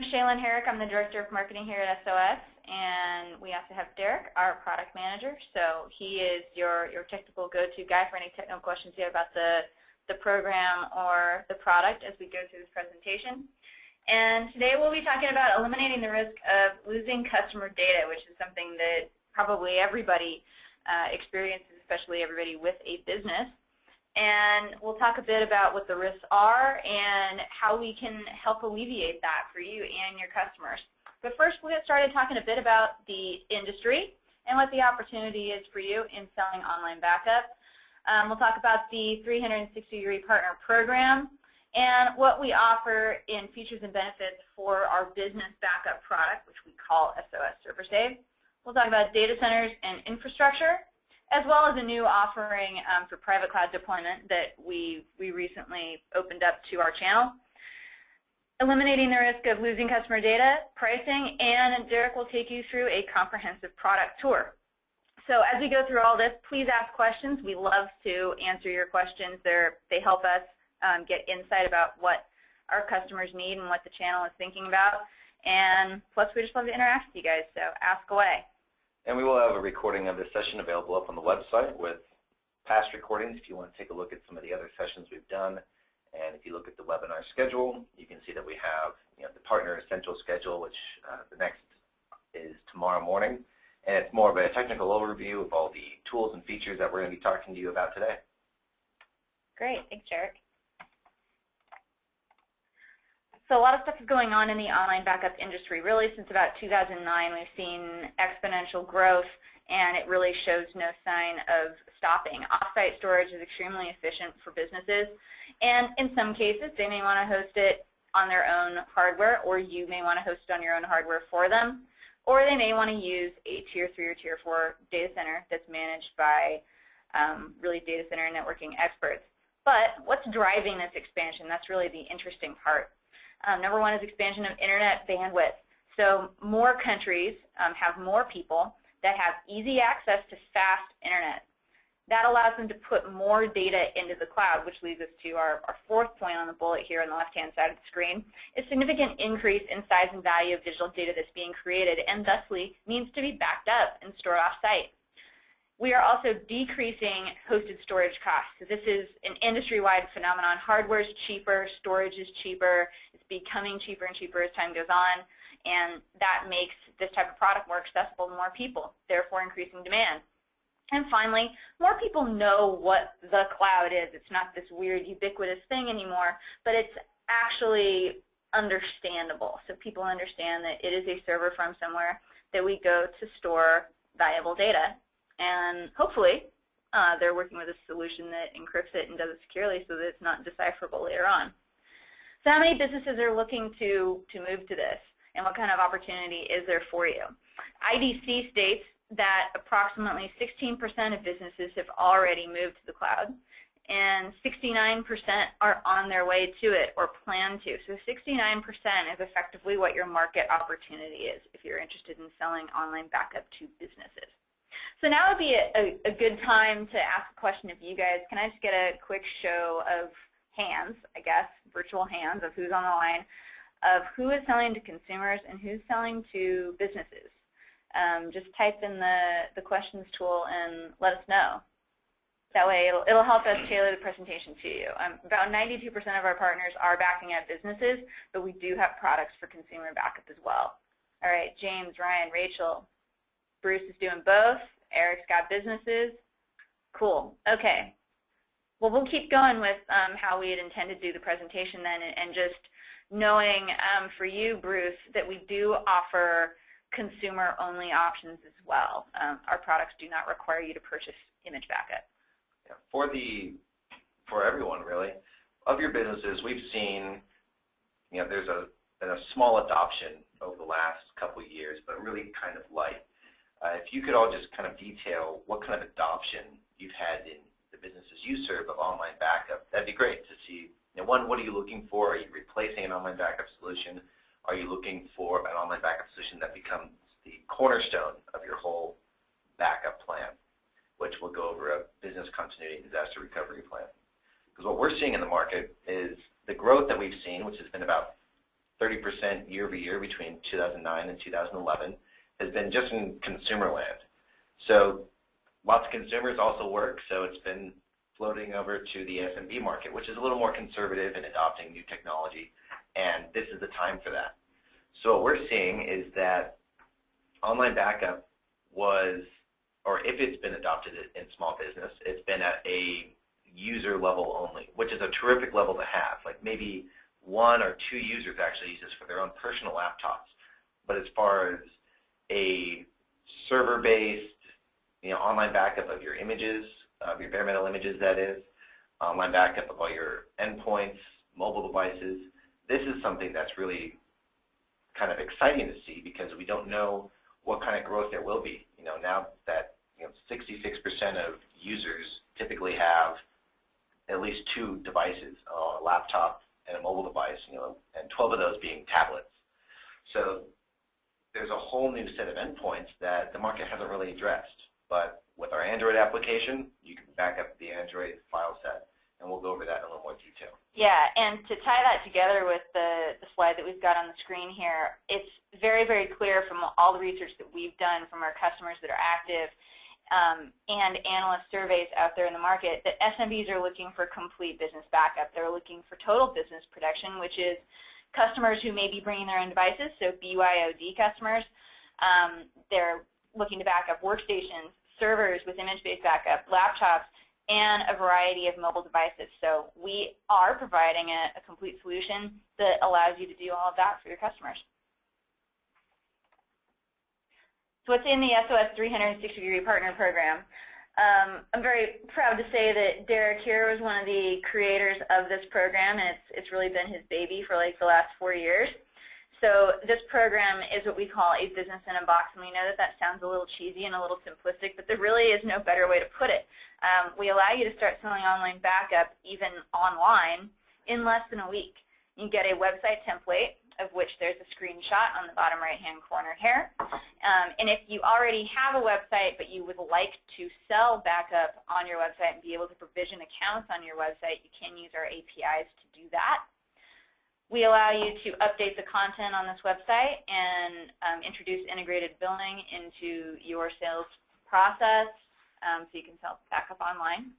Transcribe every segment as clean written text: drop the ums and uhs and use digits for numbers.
Sheilin Herrick. I'm the Director of Marketing here at SOS, and we also have Derek, our Product Manager. So he is your technical go-to guy for any technical questions you have about the program or the product as we go through this presentation. And today we'll be talking about eliminating the risk of losing customer data, which is something that probably everybody experiences, especially everybody with a business. And we'll talk a bit about what the risks are and how we can help alleviate that for you and your customers. But first, we'll get started talking a bit about the industry and what the opportunity is for you in selling online backup. We'll talk about the 360-degree partner program and what we offer in features and benefits for our business backup product, which we call SOS Server Save. We'll talk about data centers and infrastructure, as well as a new offering for private cloud deployment that we recently opened up to our channel. Eliminating the risk of losing customer data, pricing, and Derek will take you through a comprehensive product tour. So as we go through all this, please ask questions. We love to answer your questions. They help us get insight about what our customers need and what the channel is thinking about. And plus, we just love to interact with you guys, so ask away. And we will have a recording of this session available up on the website with past recordings if you want to take a look at some of the other sessions we've done. And if you look at the webinar schedule, you can see that we have the Partner Essential schedule, which the next is tomorrow morning. And it's more of a technical overview of all the tools and features that we're going to be talking to you about today. Great. Thanks, Derek. So a lot of stuff is going on in the online backup industry. Really, since about 2009, we've seen exponential growth, and it really shows no sign of stopping. Off-site storage is extremely efficient for businesses, and in some cases, they may want to host it on their own hardware, or you may want to host it on your own hardware for them, or they may want to use a Tier 3 or Tier 4 data center that's managed by really data center and networking experts. But what's driving this expansion? That's really the interesting part. Number one is expansion of internet bandwidth. So more countries have more people that have easy access to fast internet. That allows them to put more data into the cloud, which leads us to our fourth point on the bullet here on the left-hand side of the screen. A significant increase in size and value of digital data that's being created and thusly needs to be backed up and stored off-site. We are also decreasing hosted storage costs. So this is an industry-wide phenomenon. Hardware is cheaper, storage is cheaper. It's becoming cheaper and cheaper as time goes on, and that makes this type of product more accessible to more people, therefore increasing demand. And finally, more people know what the cloud is. It's not this weird ubiquitous thing anymore, but it's actually understandable. So people understand that it is a server from somewhere that we go to store valuable data. And hopefully, they're working with a solution that encrypts it and does it securely so that it's not decipherable later on. So how many businesses are looking to move to this, and what kind of opportunity is there for you? IDC states that approximately 16% of businesses have already moved to the cloud, and 69% are on their way to it or plan to. So 69% is effectively what your market opportunity is if you're interested in selling online backup to businesses. So now would be a good time to ask a question of you guys. Can I just get a quick show of hands, I guess, virtual hands of who's on the line, of who is selling to consumers and who's selling to businesses? Just type in the questions tool and let us know. That way it'll help us tailor the presentation to you. About 92% of our partners are backing up businesses, but we do have products for consumer backup as well. All right, James, Ryan, Rachel. Bruce is doing both. Eric's got businesses. Cool. Okay. Well, we'll keep going with how we had intended to do the presentation then, and just knowing for you, Bruce, that we do offer consumer-only options as well. Our products do not require you to purchase image backup. Yeah, for everyone, really, of your businesses, we've seen there's been a small adoption over the last couple of years, but really kind of light. If you could all just kind of detail what kind of adoption you've had in the businesses you serve of online backup, that'd be great to see. One, what are you looking for? Are you replacing an online backup solution? Are you looking for an online backup solution that becomes the cornerstone of your whole backup plan, which will go over a business continuity and disaster recovery plan? Because what we're seeing in the market is the growth that we've seen, which has been about 30% year over year between 2009 and 2011 has been just in consumer land. So lots of consumers also work, so it's been floating over to the SMB market, which is a little more conservative in adopting new technology, and this is the time for that. So what we're seeing is that online backup was, or if it's been adopted in small business, it's been at a user level only, which is a terrific level to have. Like maybe 1 or 2 users actually use this for their own personal laptops. But as far as a server-based, online backup of your images, of your bare metal images, that is, online backup of all your endpoints, mobile devices, this is something that's really kind of exciting to see because we don't know what kind of growth there will be. Now that 66% of users typically have at least 2 devices, a laptop and a mobile device, and 12 of those being tablets. So there's a whole new set of endpoints that the market hasn't really addressed. But with our Android application, you can back up the Android file set, and we'll go over that in a little more detail. Yeah, and to tie that together with the slide that we've got on the screen here, it's very, very clear from all the research that we've done from our customers that are active and analyst surveys out there in the market that SMBs are looking for complete business backup. They're looking for total business protection, which is customers who may be bringing their own devices, so BYOD customers. They're looking to back up workstations, servers with image-based backup, laptops, and a variety of mobile devices. So we are providing a complete solution that allows you to do all of that for your customers. So what's in the SOS 360-degree partner program? I'm very proud to say that Derek here was one of the creators of this program, and it's really been his baby for like the last 4 years. So this program is what we call a business in a box, and we know that that sounds a little cheesy and a little simplistic, but there really is no better way to put it. We allow you to start selling online backup, even online, in less than a week. You get a website template, of which there's a screenshot on the bottom right-hand corner here. And if you already have a website, but you would like to sell backup on your website and be able to provision accounts on your website, you can use our APIs to do that. We allow you to update the content on this website and introduce integrated billing into your sales process so you can sell backup online.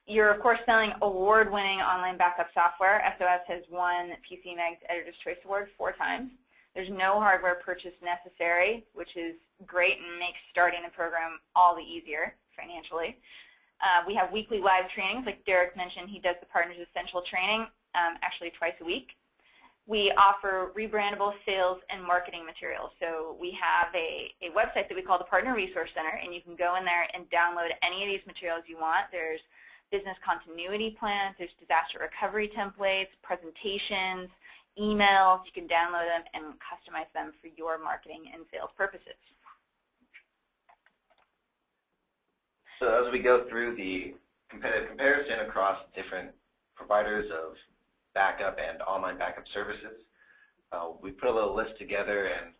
You're, of course, selling award-winning online backup software. SOS has won PC Mag's Editor's Choice Award 4 times. There's no hardware purchase necessary, which is great and makes starting the program all the easier financially. We have weekly live trainings. Like Derek mentioned, he does the Partners Essential training actually twice a week. We offer rebrandable sales and marketing materials. So we have a website that we call the Partner Resource Center, and you can go in there and download any of these materials you want. There's business continuity plans, there's disaster recovery templates, presentations, emails. You can download them and customize them for your marketing and sales purposes. So as we go through the competitive comparison across different providers of backup and online backup services, we put a little list together, and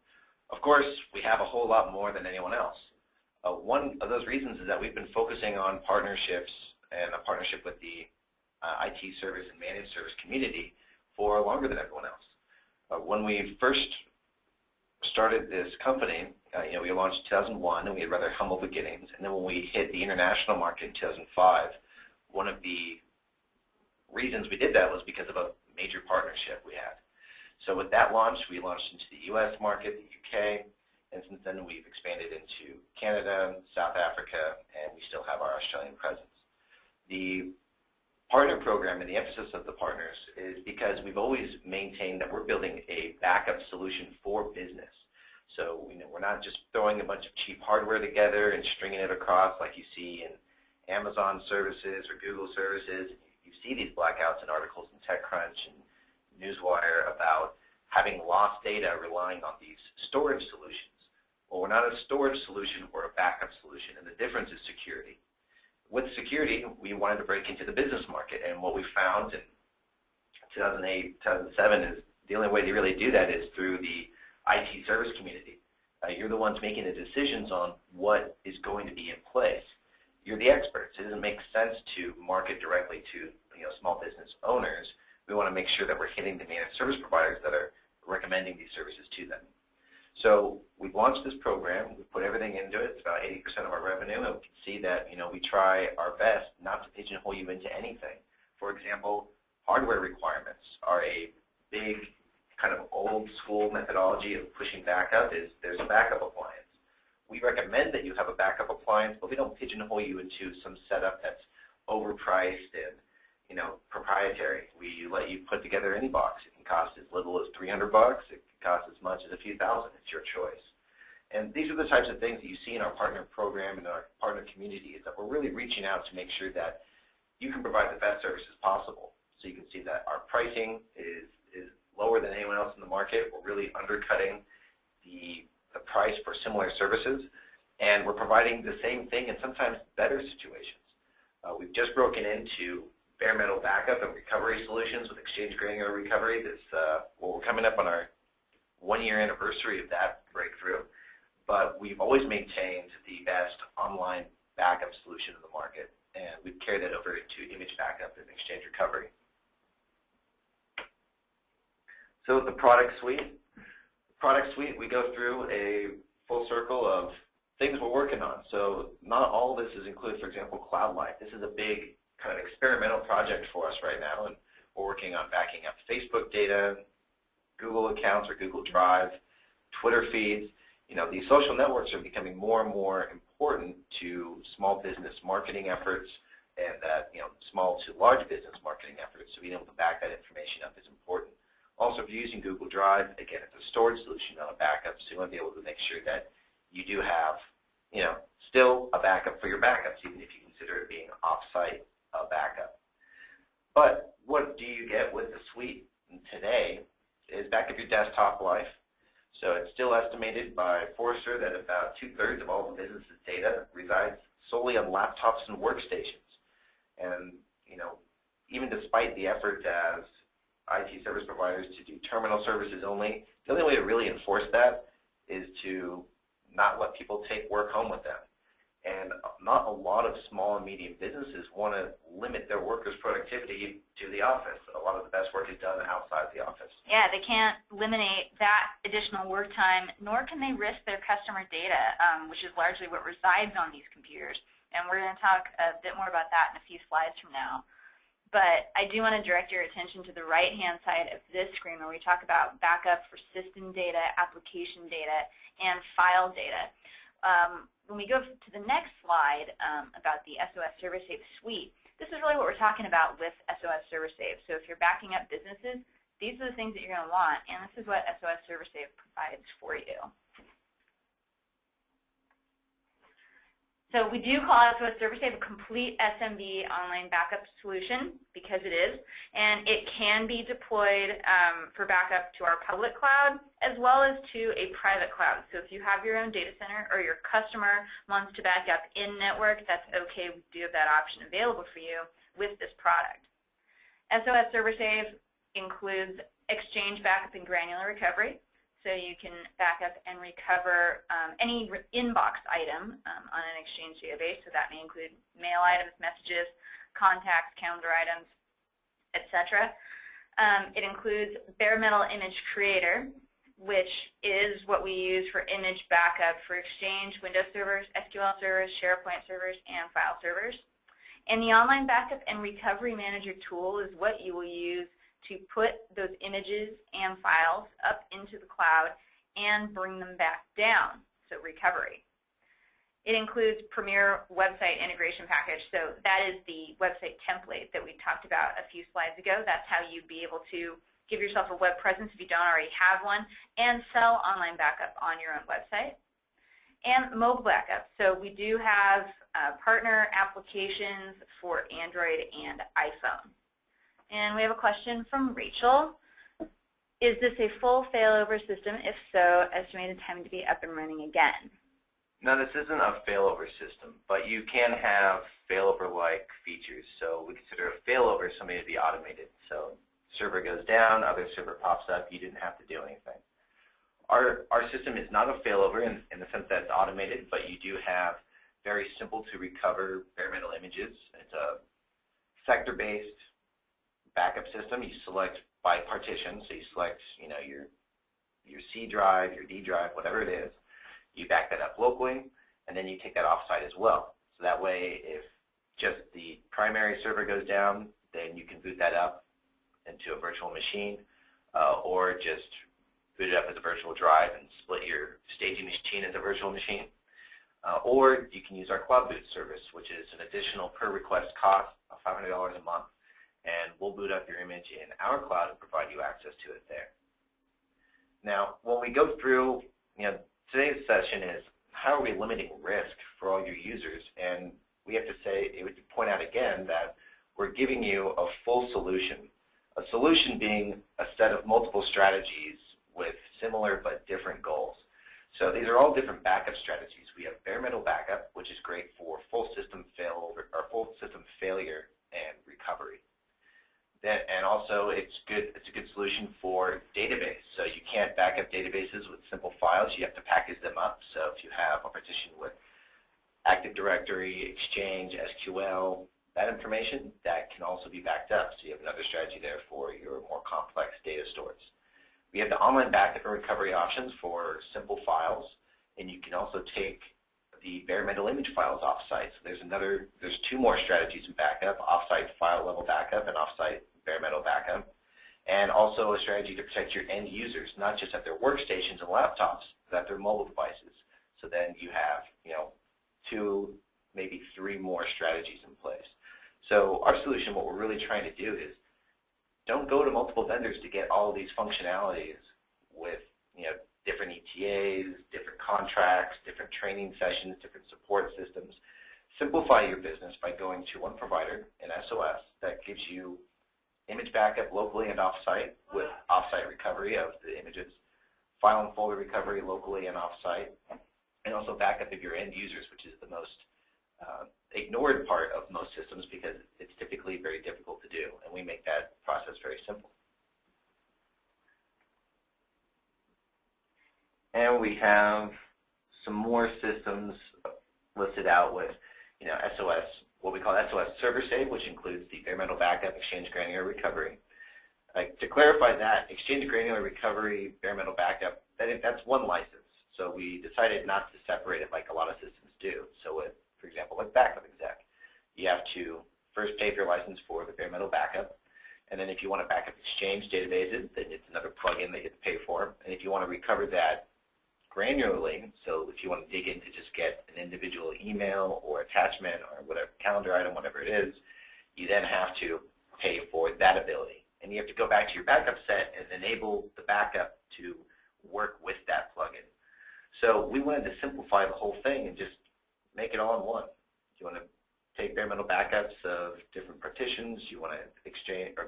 of course we have a whole lot more than anyone else. One of those reasons is that we've been focusing on partnerships and a partnership with the IT service and managed service community for longer than everyone else. When we first started this company, we launched in 2001, and we had rather humble beginnings. And then when we hit the international market in 2005, one of the reasons we did that was because of a major partnership we had. So with that launch, we launched into the U.S. market, the UK, and since then we've expanded into Canada, South Africa, and we still have our Australian presence. The partner program and the emphasis of the partners is because we've always maintained that we're building a backup solution for business. So we're not just throwing a bunch of cheap hardware together and stringing it across like you see in Amazon services or Google services. You see these blackouts in articles in TechCrunch and Newswire about having lost data relying on these storage solutions. Well, we're not a storage solution, we're a backup solution, and the difference is security. With security, we wanted to break into the business market, and what we found in 2008, 2007 is the only way to really do that is through the IT service community. You're the ones making the decisions on what is going to be in place. You're the experts. It doesn't make sense to market directly to small business owners we want to make sure that we're hitting the managed service providers that are recommending these services to them. So we've launched this program. We've put everything into it. It's about 80% of our revenue, and we can see that we try our best not to pigeonhole you into anything. For example, hardware requirements are a big kind of old school methodology of pushing backup. There's a backup appliance. We recommend that you have a backup appliance, but we don't pigeonhole you into some setup that's overpriced and proprietary. We let you put together any box. It can cost as little as $300. It can cost as much as a few thousand. It's your choice. And these are the types of things that you see in our partner program and our partner community, is that we're really reaching out to make sure that you can provide the best services possible. So you can see that our pricing is lower than anyone else in the market. We're really undercutting the price for similar services, and we're providing the same thing in sometimes better situations. We've just broken into bare metal backup and recovery solutions with Exchange Granular Recovery. We're coming up on our 1-year anniversary of that breakthrough, but we've always maintained the best online backup solution in the market, and we've carried that over into image backup and Exchange Recovery. So the product suite. We go through a full circle of things we're working on. So not all of this is included. For example, Cloud Life. This is a big kind of experimental project for us right now, and we're working on backing up Facebook data, Google accounts or Google Drive, Twitter feeds. These social networks are becoming more and more important to small business marketing efforts, and that small to large business marketing efforts. So being able to back that information up is important. Also, if you're using Google Drive, again, it's a storage solution, not a backup, so you want to be able to make sure that you do have, still a backup for your backups, even if you consider it being off-site backup. But what do you get with the suite today is backup your desktop life. So it's still estimated by Forrester that about 2/3 of all the business's data resides solely on laptops and workstations. And, even despite the effort as IT service providers to do terminal services only, the only way to really enforce that is to not let people take work home with them. And not a lot of small and medium businesses want to limit their workers' productivity to the office. A lot of the best work is done outside the office. Yeah, they can't eliminate that additional work time, nor can they risk their customer data, which is largely what resides on these computers. And we're going to talk a bit more about that in a few slides from now. But I do want to direct your attention to the right-hand side of this screen where we talk about backup for system data, application data, and file data. When we go to the next slide about the SOS ServerSafe suite, this is really what we're talking about with SOS ServerSafe. So if you're backing up businesses, these are the things that you're going to want, and this is what SOS ServerSafe provides for you. So we do call SOS ServerSafe a complete SMB online backup solution because it is, and it can be deployed for backup to our public cloud as well as to a private cloud. So if you have your own data center or your customer wants to back up in-network, that's okay. We do have that option available for you with this product. SOS ServerSafe includes Exchange backup and granular recovery. So you can back up and recover any inbox item on an Exchange database. So that may include mail items, messages, contacts, calendar items, etc. It includes bare metal image creator, which is what we use for image backup for Exchange, Windows servers, SQL servers, SharePoint servers, and file servers. And the online backup and recovery manager tool is what you will use to put those images and files up into the cloud and bring them back down, so recovery. It includes Premier Website Integration Package, so that is the website template that we talked about a few slides ago. That's how you'd be able to give yourself a web presence if you don't already have one, and sell online backup on your own website. And mobile backup, so we do have partner applications for Android and iPhone. And we have a question from Rachel. Is this a full failover system? If so, estimated time to be up and running again? No, this isn't a failover system, but you can have failover-like features. So we consider a failover something to be automated. So server goes down, other server pops up, you didn't have to do anything. Our system is not a failover in the sense that it's automated, but you do have very simple to recover bare metal images. It's a sector-based backup system, you select by partition. So you select, your C drive, your D drive, whatever it is. You back that up locally, and then you take that offsite as well. So that way, if just the primary server goes down, then you can boot that up into a virtual machine, or just boot it up as a virtual drive and split your staging machine as a virtual machine. Or you can use our cloud boot service, which is an additional per request cost of $500 a month, and we'll boot up your image in our cloud and provide you access to it there. Now, when we go through, today's session is how are we limiting risk for all your users, and we have to point out again that we're giving you a full solution. A solution being a set of multiple strategies with similar but different goals. So these are all different backup strategies. We have bare metal backup, which is great for full system failure and recovery. And also, it's a good solution for database. So you can't back up databases with simple files. You have to package them up. So if you have a partition with Active Directory, Exchange, SQL, that information, that can also be backed up. So you have another strategy there for your more complex data stores. We have the online backup and recovery options for simple files, and you can also take the bare metal image files offsite. So there's two more strategies in backup: offsite file level backup and offsite bare metal backup, and also a strategy to protect your end users, not just at their workstations and laptops, but at their mobile devices. So then you have, two, maybe three more strategies in place. So our solution, what we're really trying to do is don't go to multiple vendors to get all of these functionalities with, different ETAs, different contracts, different training sessions, different support systems. Simplify your business by going to one provider, an SOS, that gives you image backup locally and offsite with offsite recovery of the images, file and folder recovery locally and offsite, and also backup of your end users, which is the most ignored part of most systems because it's typically very difficult to do, and we make that process very simple. And we have some more systems listed out with, SOS, what we call SOS Server Save, which includes the bare metal backup, Exchange Granular Recovery. To clarify that, Exchange Granular Recovery, bare metal backup, that's one license. So we decided not to separate it like a lot of systems do. So with, for example, like Backup Exec, you have to first pay for your license for the bare metal backup, and then if you want to back up Exchange databases, then it's another plugin that you have to pay for. And if you want to recover that granularly, so if you want to dig in to just get an individual email or attachment or whatever calendar item, whatever it is, you then have to pay for that ability. And you have to go back to your backup set and enable the backup to work with that plugin. So we wanted to simplify the whole thing and just make it all in one. You want to take bare metal backups of different partitions. You want to exchange or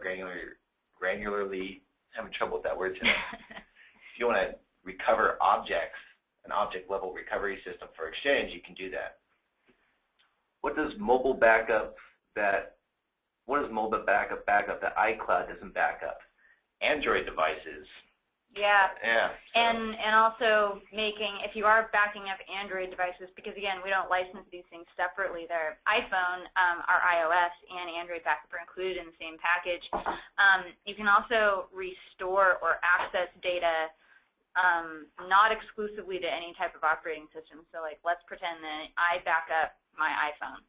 granularly, having trouble with that word today. If you want to recover objects, an object level recovery system for Exchange, you can do that. What does mobile backup that iCloud doesn't back up? Android devices. Yeah. Yeah. So. And also making, if you are backing up Android devices, because again, we don't license these things separately. They're iPhone, our iOS, and Android backup are included in the same package. You can also restore or access data not exclusively to any type of operating system. So like, let's pretend that I back up my iPhone.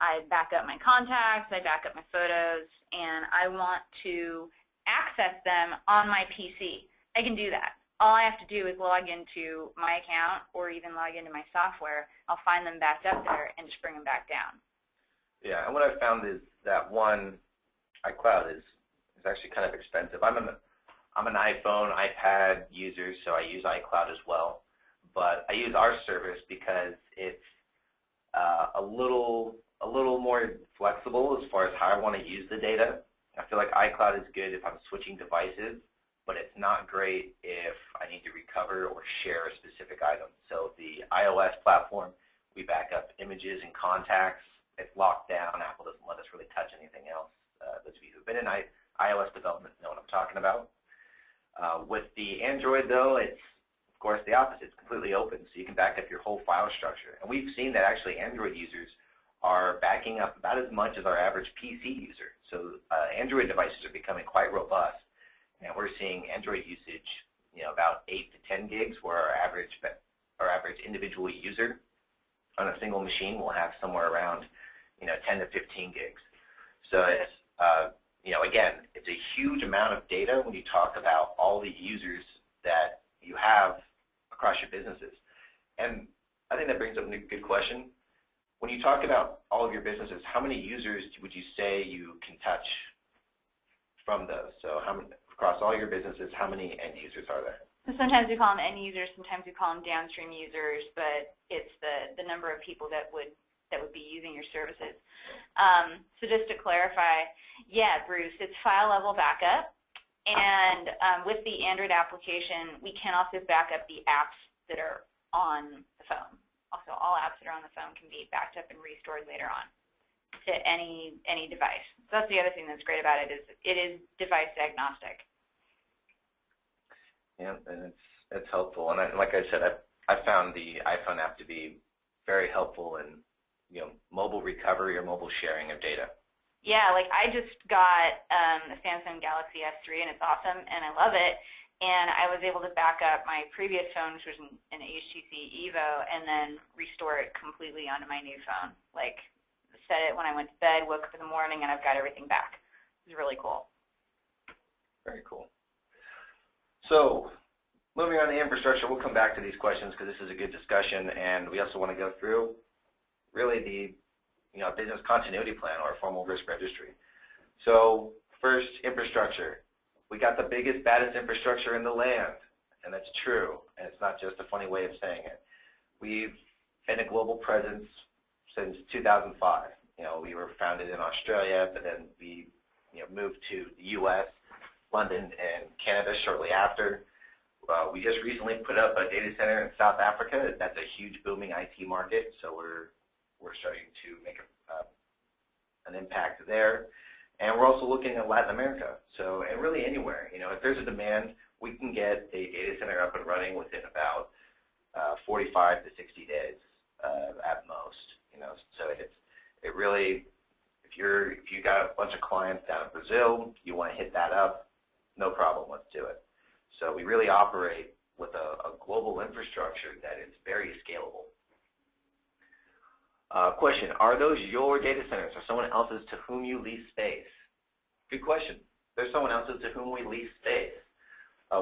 I back up my contacts, I back up my photos, and I want to access them on my PC. I can do that. All I have to do is log into my account or even log into my software. I'll find them backed up there and just bring them back down. Yeah, and what I've found is that one, iCloud is actually kind of expensive. I'm an iPhone, iPad user, so I use iCloud as well. But I use our service because it's a little more flexible as far as how I want to use the data. I feel like iCloud is good if I'm switching devices, but it's not great if I need to recover or share a specific item. So the iOS platform, we back up images and contacts. It's locked down. Apple doesn't let us really touch anything else. Those of you who've been in iOS development know what I'm talking about. With the Android, though, it's, of course, the opposite. It's completely open, so you can back up your whole file structure. And we've seen that actually Android users are backing up about as much as our average PC user. So Android devices are becoming quite robust, and we're seeing Android usage, about 8 to 10 gigs, where our average individual user on a single machine will have somewhere around 10 to 15 gigs. So it's again, it's a huge amount of data when you talk about all the users that you have across your businesses. And I think that brings up a good question. When you talk about all of your businesses, how many users would you say you can touch from those? So across all your businesses, how many end users are there? Sometimes we call them end users, sometimes we call them downstream users, but it's the number of people that would be using your services. So just to clarify, yeah, Bruce, it's file level backup, and with the Android application, we can also back up the apps that are on the phone. Also, all apps that are on the phone can be backed up and restored later on to any device. So that's the other thing that's great about it, is it is device agnostic. Yeah, and it's helpful. And like I said, I found the iPhone app to be very helpful in mobile recovery or mobile sharing of data. Yeah, like I just got a Samsung Galaxy S3, and it's awesome, and I love it. And I was able to back up my previous phone, which was an HTC Evo, and then restore it completely onto my new phone. Like, set it when I went to bed, woke up in the morning, and I've got everything back. It was really cool. Very cool. So, moving on to infrastructure, we'll come back to these questions because this is a good discussion, and we also want to go through really the business continuity plan or a formal risk registry. So, first, infrastructure. We got the biggest, baddest infrastructure in the land, and that's true, and it's not just a funny way of saying it. We've been a global presence since 2005. We were founded in Australia, but then we moved to the U.S., London, and Canada shortly after. We just recently put up a data center in South Africa. That's a huge booming IT market, so we're starting to make an impact there. And we're also looking at Latin America. So, and really anywhere, if there's a demand, we can get a data center up and running within about 45 to 60 days at most. So it really, if you got a bunch of clients down in Brazil, you want to hit that up, no problem, let's do it. So we really operate with a global infrastructure that is very scalable. Question, are those your data centers or someone else's to whom you lease space? Good question. There's someone else's to whom we lease space.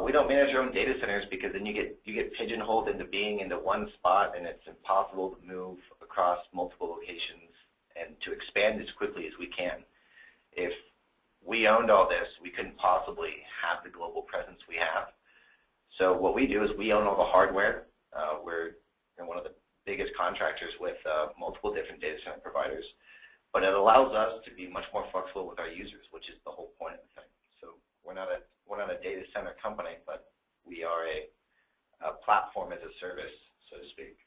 We don't manage our own data centers because then you get pigeonholed into being into one spot, and it's impossible to move across multiple locations and to expand as quickly as we can. If we owned all this, we couldn't possibly have the global presence we have. So what we do is we own all the hardware. We're one of the biggest contractors with multiple different data center providers, but it allows us to be much more flexible with our users, which is the whole point of the thing. So we're not a data center company, but we are a platform as a service, so to speak.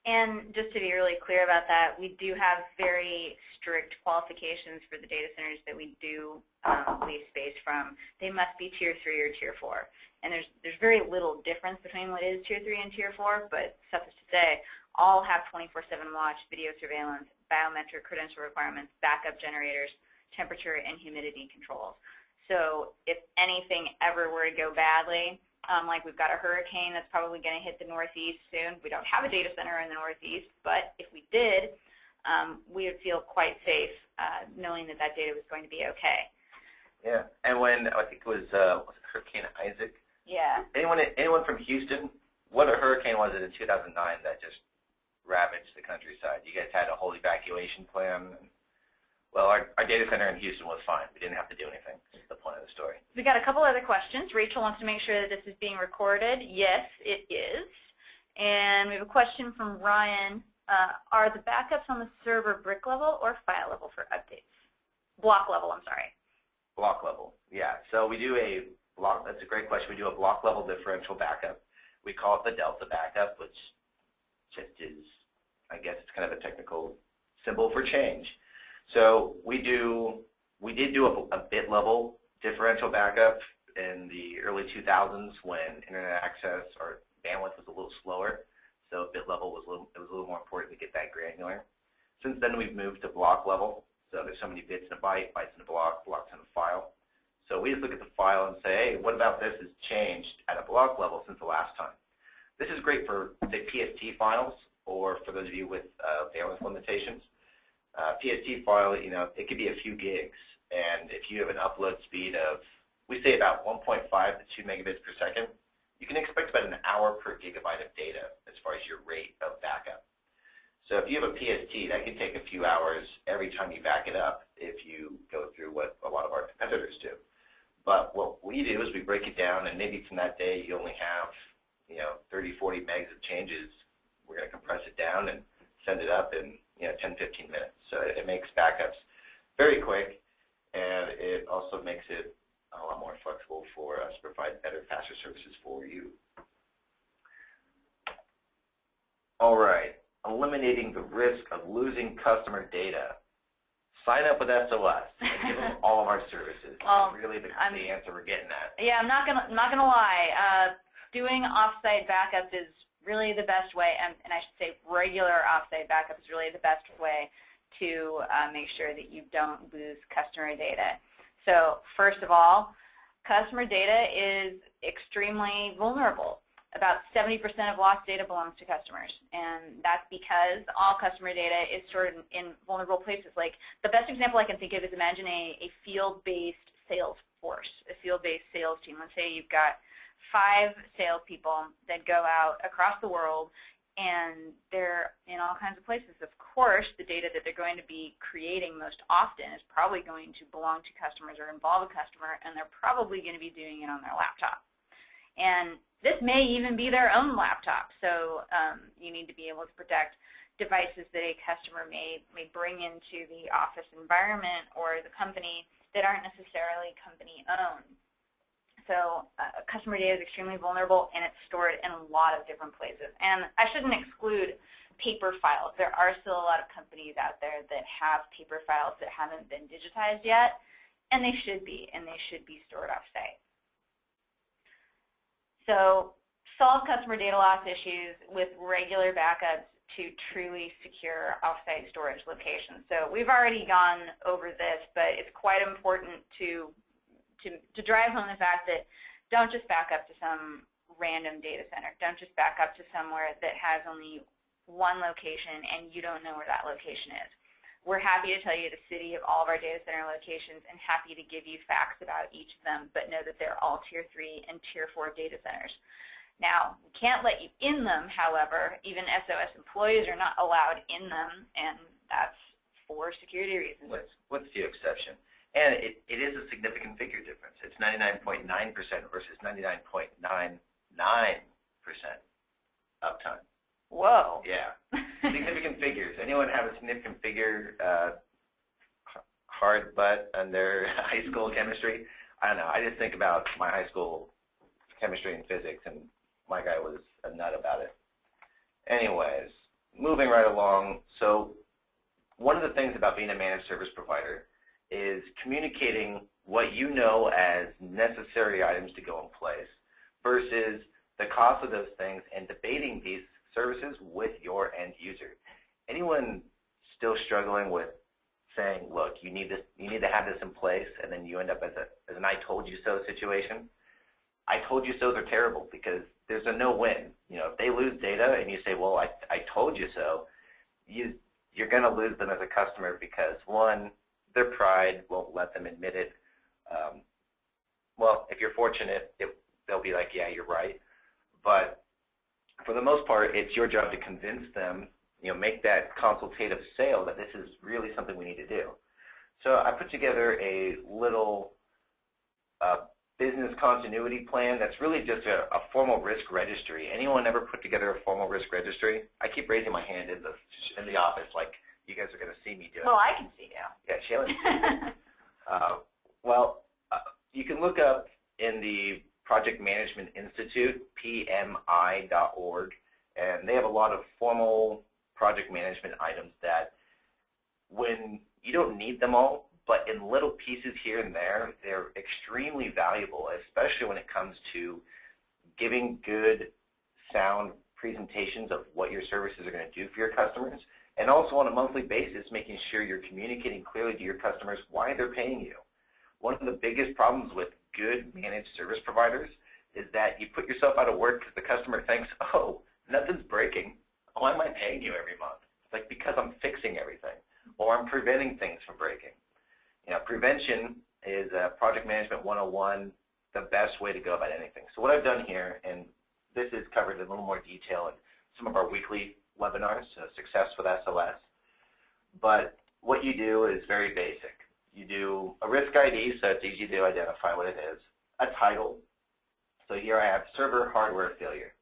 And just to be really clear about that, we do have very strict qualifications for the data centers that we do lease space from. They must be Tier 3 or Tier 4. And there's very little difference between what is Tier 3 and Tier 4, but suffice to say, all have 24/7 watch, video surveillance, biometric credential requirements, backup generators, temperature and humidity controls. So if anything ever were to go badly, like we've got a hurricane that's probably going to hit the Northeast soon. We don't have a data center in the Northeast, but if we did, we would feel quite safe knowing that that data was going to be okay. Yeah, and when I think it was Hurricane Isaac. Yeah. Anyone from Houston? What a hurricane was it in 2009 that just ravaged the countryside? You guys had a whole evacuation plan. Well, our data center in Houston was fine. We didn't have to do anything. That's the point of the story. We got a couple other questions. Rachel wants to make sure that this is being recorded. Yes, it is. And we have a question from Ryan. Are the backups on the server brick level or file level for updates? Block level, I'm sorry. Block level, yeah. So we do a block, that's a great question. We do a block level differential backup. We call it the Delta backup, which just is, I guess it's kind of a technical symbol for change. So we did do a bit level differential backup in the early 2000s when internet access or bandwidth was a little slower. So bit level was a little more important to get that granular. Since then we've moved to block level. So there's so many bits in a byte, bytes in a block, blocks in a file. So we just look at the file and say, hey, what about this has changed at a block level since the last time? This is great for, say, PST files, or for those of you with valence limitations. PST file, it could be a few gigs, and if you have an upload speed of, we say about 1.5 to 2 megabits per second, you can expect about an hour per gigabyte of data as far as your rate of backup. So if you have a PST, that can take a few hours every time you back it up if you go through what a lot of our competitors do. But what we do is we break it down, and maybe from that day you only have 30, 40 megs of changes. We're going to compress it down and send it up in 10, 15 minutes. So it makes backups very quick, and it also makes it a lot more flexible for us to provide better, faster services for you. All right, eliminating the risk of losing customer data. Sign up with SOS and give them all of our services. That's really the answer we're getting at. Yeah, I'm not gonna lie. Doing offsite backup is really the best way, and I should say regular offsite backup is really the best way to make sure that you don't lose customer data. So first of all, customer data is extremely vulnerable. About 70% of lost data belongs to customers, and that's because all customer data is stored in vulnerable places. Like, the best example I can think of is, imagine a field-based sales force, a field-based sales team. Let's say you've got 5 salespeople that go out across the world, and they're in all kinds of places. Of course, the data that they're going to be creating most often is probably going to belong to customers or involve a customer, and they're probably going to be doing it on their laptop. And this may even be their own laptop, so you need to be able to protect devices that a customer may bring into the office environment or the company that aren't necessarily company-owned. So customer data is extremely vulnerable, and it's stored in a lot of different places. And I shouldn't exclude paper files. There are still a lot of companies out there that have paper files that haven't been digitized yet, and they should be stored off-site. So solve customer data loss issues with regular backups to truly secure off-site storage locations. So we've already gone over this, but it's quite important to drive home the fact that don't just back up to some random data center. Don't just back up to somewhere that has only one location and you don't know where that location is. We're happy to tell you the city of all of our data center locations and happy to give you facts about each of them, but know that they're all Tier 3 and Tier 4 data centers. Now, we can't let you in them, however. Even SOS employees are not allowed in them, and that's for security reasons. What's the exception? And it is a significant figure difference. It's 99.9% versus 99.99% uptime. Whoa. Yeah. Significant figures. Anyone have a significant figure hard butt on their high school chemistry? I don't know. I just think about my high school chemistry and physics, and my guy was a nut about it. Anyways, moving right along. So one of the things about being a managed service provider is communicating what you know as necessary items to go in place versus the cost of those things and debating these services with your end user. Anyone still struggling with saying, look, you need to have this in place, and then you end up as an I told you so situation? I told you so's are terrible because there's a no-win. If they lose data and you say, well, I told you so, you're going to lose them as a customer because, one, their pride won't let them admit it. Well, if you're fortunate, they'll be like, yeah, you're right. But for the most part, it's your job to convince them, make that consultative sale that this is really something we need to do. So I put together a little business continuity plan that's really just a formal risk registry. Anyone ever put together a formal risk registry? I keep raising my hand in the office like you guys are going to see me do it. Well, I can see you. Yeah, Sheilin. You can look up in the Project Management Institute, PMI.org, and they have a lot of formal project management items that when you don't need them all, but in little pieces here and there, they're extremely valuable, especially when it comes to giving good, sound presentations of what your services are going to do for your customers And also on a monthly basis, making sure you're communicating clearly to your customers why they're paying you. One of the biggest problems with good managed service providers is that you put yourself out of work because the customer thinks, oh, nothing's breaking. Why am I paying you every month? It's like, because I'm fixing everything, or I'm preventing things from breaking. Prevention is Project Management 101, the best way to go about anything. So what I've done here, and this is covered in a little more detail in some of our weekly webinars, Success with SOS. But what you do is very basic. You do a risk ID, so it's easy to identify what it is, a title. So here I have server hardware failure.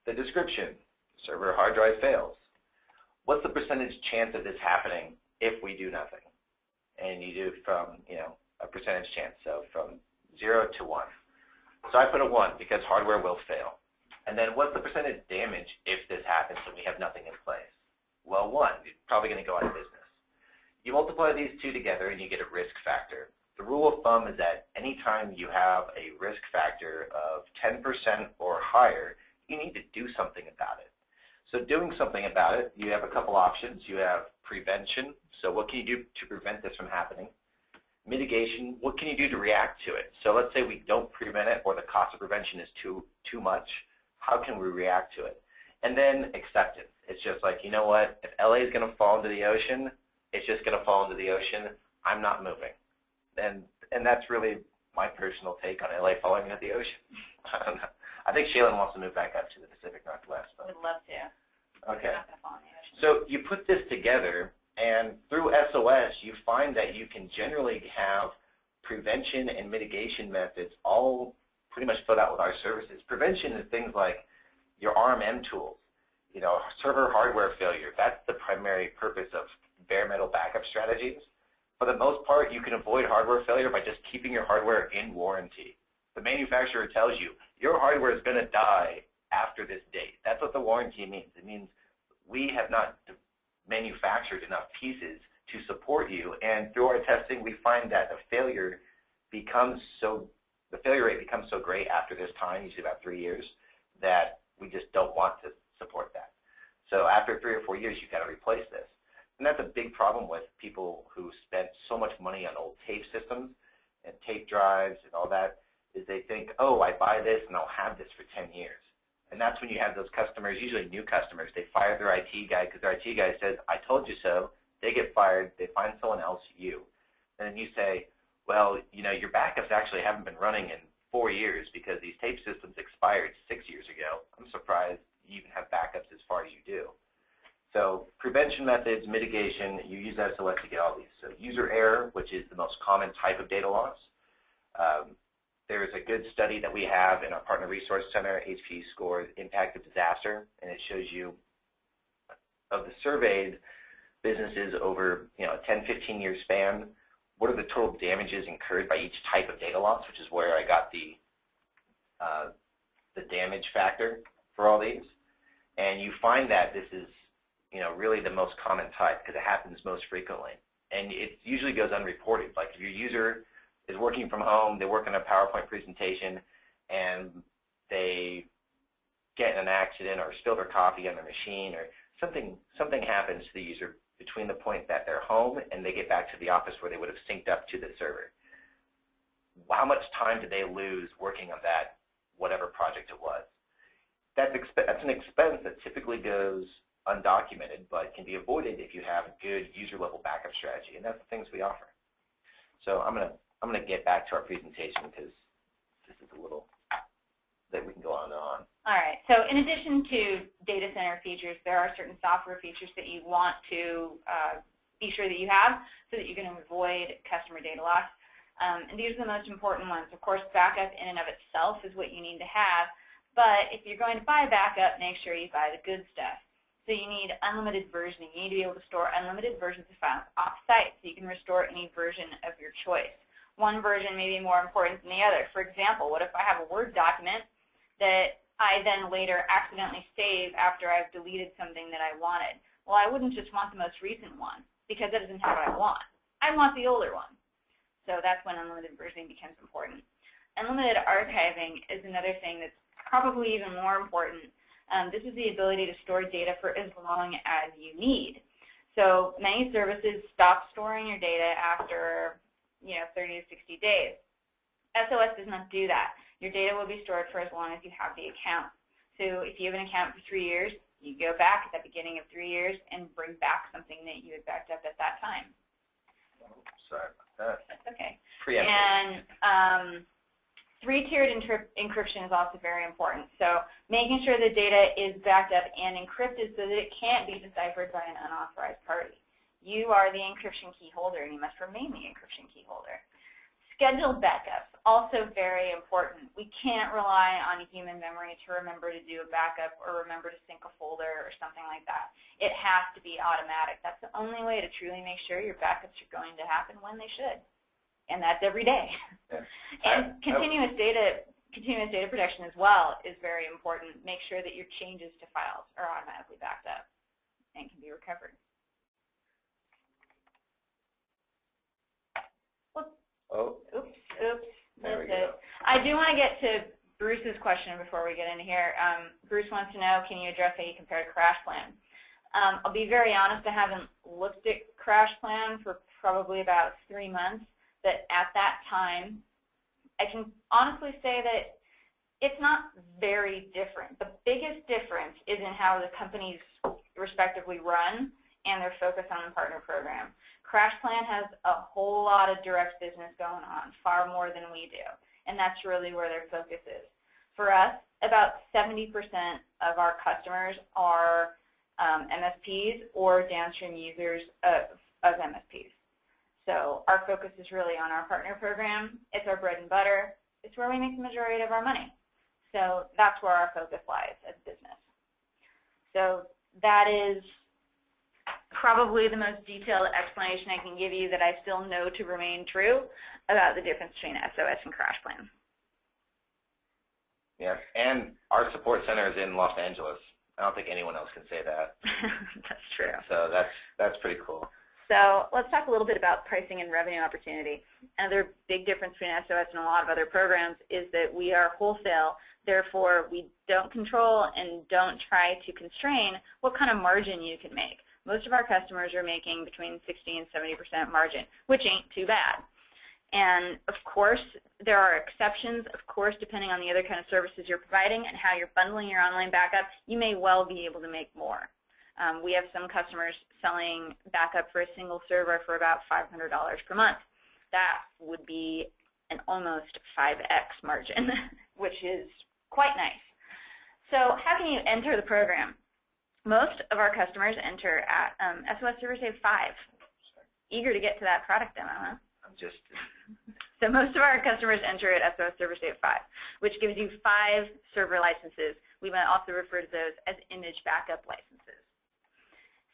The description, server hard drive fails. What's the percentage chance of this happening if we do nothing? And you do from, a percentage chance, so from 0 to 1. So I put a 1 because hardware will fail. And then what's the percentage damage if this happens and we have nothing in place? Well, 1, you're probably going to go out of business. You multiply these two together and you get a risk factor. The rule of thumb is that anytime you have a risk factor of 10% or higher, you need to do something about it. So doing something about it, you have a couple options. You have prevention, so what can you do to prevent this from happening? Mitigation, what can you do to react to it? So let's say we don't prevent it or the cost of prevention is too much. How can we react to it? And then acceptance. It's just like, you know what, if LA is going to fall into the ocean, it's just going to fall into the ocean. I'm not moving. And that's really my personal take on LA falling into the ocean. I think Sheilin wants to move back up to the Pacific Northwest. Would love to. Okay. Not gonna fall in the ocean. So you put this together, and through SOS, you find that you can generally have prevention and mitigation methods all pretty much filled out with our services. Prevention is things like your RMM tools, server hardware failure. That's the primary purpose of bare metal backup strategies. For the most part, you can avoid hardware failure by just keeping your hardware in warranty. The manufacturer tells you, your hardware is going to die after this date. That's what the warranty means. It means we have not manufactured enough pieces to support you, and through our testing, we find that the failure rate becomes so great after this time, usually about 3 years, that we just don't want to support that. So after 3 or 4 years, you've got to replace this. And that's a big problem with people who spent so much money on old tape systems and tape drives and all that, is they think, oh, I buy this and I'll have this for 10 years. And that's when you have those customers, usually new customers, they fire their IT guy because their IT guy says, I told you so. They get fired. They find someone else, you. And then you say, well, your backups actually haven't been running in 4 years because these tape systems expired 6 years ago. I'm surprised you even have backups as far as you do. So prevention methods, mitigation, you use SOS to get all these. So user error, which is the most common type of data loss. There is a good study that we have in our Partner Resource Center, HP scores Impact of Disaster, and it shows you of the surveyed businesses over a 10, 15-year span, what are the total damages incurred by each type of data loss, which is where I got the damage factor for all these. And you find that this is really the most common type because it happens most frequently. And it usually goes unreported. Like if your user is working from home, they work on a PowerPoint presentation, and they get in an accident or spill their coffee on their machine, or something happens to the user between the point that they're home and they get back to the office where they would have synced up to the server. How much time did they lose working on that, whatever project it was? That's an expense that typically goes undocumented, but can be avoided if you have a good user-level backup strategy, and that's the things we offer. So I'm gonna get back to our presentation because this is a little that we can go on and on. All right. So in addition to data center features, there are certain software features that you want to be sure that you have so that you can avoid customer data loss. And these are the most important ones. Of course, backup in and of itself is what you need to have. But if you're going to buy backup, make sure you buy the good stuff. So you need unlimited versioning. You need to be able to store unlimited versions of files off-site so you can restore any version of your choice. One version may be more important than the other. For example, what if I have a Word document that I then later accidentally save after I've deleted something that I wanted? Well, I wouldn't just want the most recent one because that isn't what I want. I want the older one. So that's when unlimited versioning becomes important. Unlimited archiving is another thing that's probably even more important. This is the ability to store data for as long as you need. So many services stop storing your data after 30 to 60 days. SOS does not do that. Your data will be stored for as long as you have the account. So if you have an account for 3 years, you go back at the beginning of 3 years and bring back something that you had backed up at that time. Oh, sorry about that. That's okay. Preemptive. And three-tiered encryption is also very important. So making sure the data is backed up and encrypted so that it can't be deciphered by an unauthorized party. You are the encryption key holder, and you must remain the encryption key holder. Scheduled backups, also very important. We can't rely on human memory to remember to do a backup or remember to sync a folder or something like that. It has to be automatic. That's the only way to truly make sure your backups are going to happen when they should. And that's every day. Yeah. And continuous data protection as well is very important. Make sure that your changes to files are automatically backed up and can be recovered. Oh. Oops. There we That's go. it. I do want to get to Bruce's question before we get into here. Bruce wants to know, can you address how you compare to CrashPlan? I'll be very honest, I haven't looked at CrashPlan for probably about 3 months, but at that time, I can honestly say that it's not very different. The biggest difference is in how the companies respectively run and their focus on the partner program. CrashPlan has a whole lot of direct business going on, far more than we do, and that's really where their focus is. For us, about 70% of our customers are MSPs or downstream users of MSPs. So our focus is really on our partner program. It's our bread and butter. It's where we make the majority of our money. So that's where our focus lies as a business. So that is probably the most detailed explanation I can give you that I still know to remain true about the difference between SOS and CrashPlan. Yeah, and our support center is in Los Angeles. I don't think anyone else can say that. That's true. So that's pretty cool. So let's talk a little bit about pricing and revenue opportunity. Another big difference between SOS and a lot of other programs is that we are wholesale. Therefore, we don't control and don't try to constrain what kind of margin you can make. Most of our customers are making between 60 and 70% margin, which ain't too bad. And of course, there are exceptions. Of course, depending on the other kind of services you're providing and how you're bundling your online backup, you may well be able to make more. We have some customers selling backup for a single server for about $500 per month. That would be an almost 5x margin, which is quite nice. So how can you enter the program? Most of our customers enter at SOS Server Save 5. Eager to get to that product demo, huh? I'm just... So most of our customers enter at SOS Server Save 5, which gives you 5 server licenses. We might also refer to those as image backup licenses.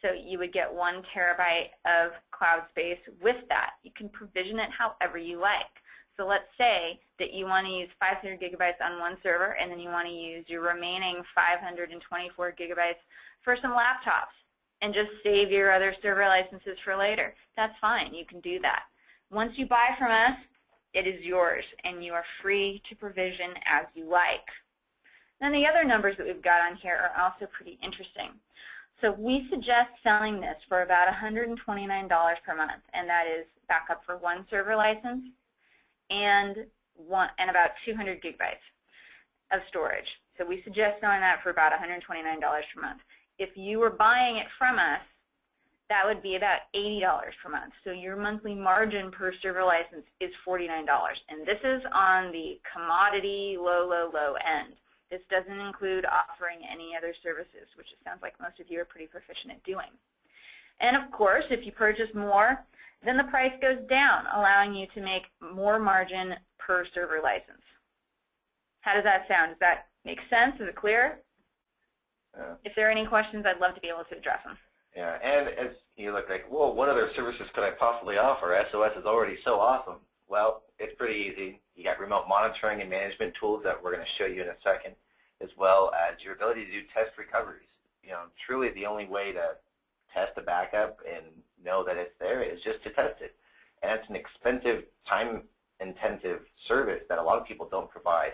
So you would get 1 terabyte of cloud space with that. You can provision it however you like. So let's say that you want to use 500 gigabytes on one server, and then you want to use your remaining 524 gigabytes for some laptops, and just save your other server licenses for later. That's fine. You can do that. Once you buy from us, it is yours, and you are free to provision as you like. Then the other numbers that we've got on here are also pretty interesting. So we suggest selling this for about $129 per month, and that is backup for 1 server license and about 200 gigabytes of storage. So we suggest selling that for about $129 per month. If you were buying it from us, that would be about $80 per month. So your monthly margin per server license is $49. And this is on the commodity low end. This doesn't include offering any other services, which it sounds like most of you are pretty proficient at doing. And of course, if you purchase more, then the price goes down, allowing you to make more margin per server license. How does that sound? Does that make sense? Is it clear? If there are any questions, I'd love to be able to address them. Yeah, and as you look like, well, what other services could I possibly offer? SOS is already so awesome. Well, it's pretty easy. You got remote monitoring and management tools that we're going to show you in a second, as well as your ability to do test recoveries. You know, truly the only way to test a backup and know that it's there is just to test it. And it's an expensive, time-intensive service that a lot of people don't provide.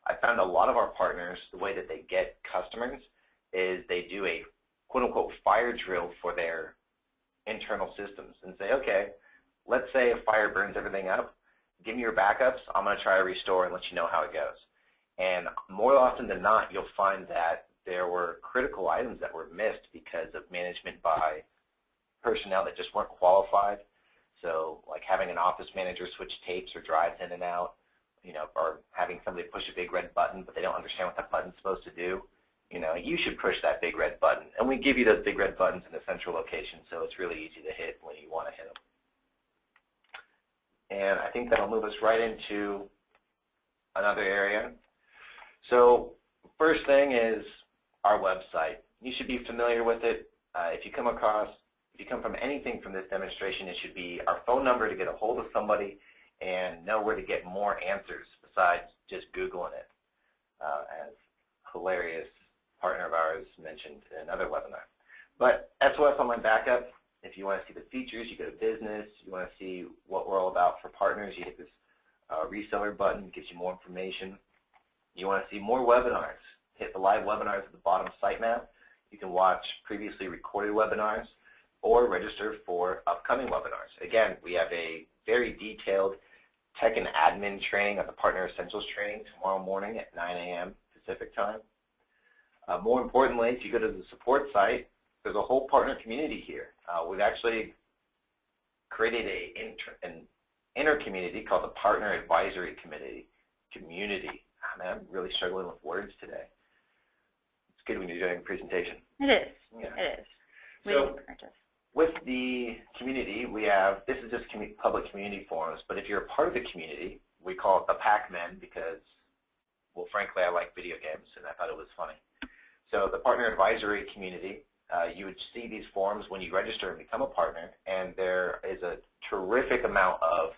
I found a lot of our partners, the way that they get customers is they do a quote-unquote fire drill for their internal systems and say, okay, let's say a fire burns everything up, give me your backups, I'm going to try to restore and let you know how it goes. And more often than not, you'll find that there were critical items that were missed because of management by personnel that just weren't qualified. So like having an office manager switch tapes or drives in and out, or having somebody push a big red button, but they don't understand what that button's supposed to do. You should push that big red button. And we give you those big red buttons in a central location, so it's really easy to hit when you want to hit them. And I think that'll move us right into another area. So first thing is our website. You should be familiar with it. If you come from anything from this demonstration, it should be our phone number to get a hold of somebody and know where to get more answers besides just Googling it, as hilarious partner of ours mentioned in another webinar. But SOS Online Backup, if you want to see the features, you go to business. You want to see what we're all about for partners, you hit this reseller button, gives you more information. You want to see more webinars, hit the live webinars at the bottom sitemap. You can watch previously recorded webinars or register for upcoming webinars. Again, we have a very detailed tech and admin training at the Partner Essentials training tomorrow morning at 9 a.m. Pacific time. More importantly, if you go to the support site, there's a whole partner community here. We've actually created an inner community called the Partner Advisory Committee. Man, I'm really struggling with words today. It's good when you're doing a presentation. It is. Yeah. It is. So with the community, we have, this is just public community forums, but if you're a part of the community, we call it the Pac-Men because, well, frankly, I like video games, and I thought it was funny. So the Partner Advisory Community, you would see these forums when you register and become a partner, and there is a terrific amount of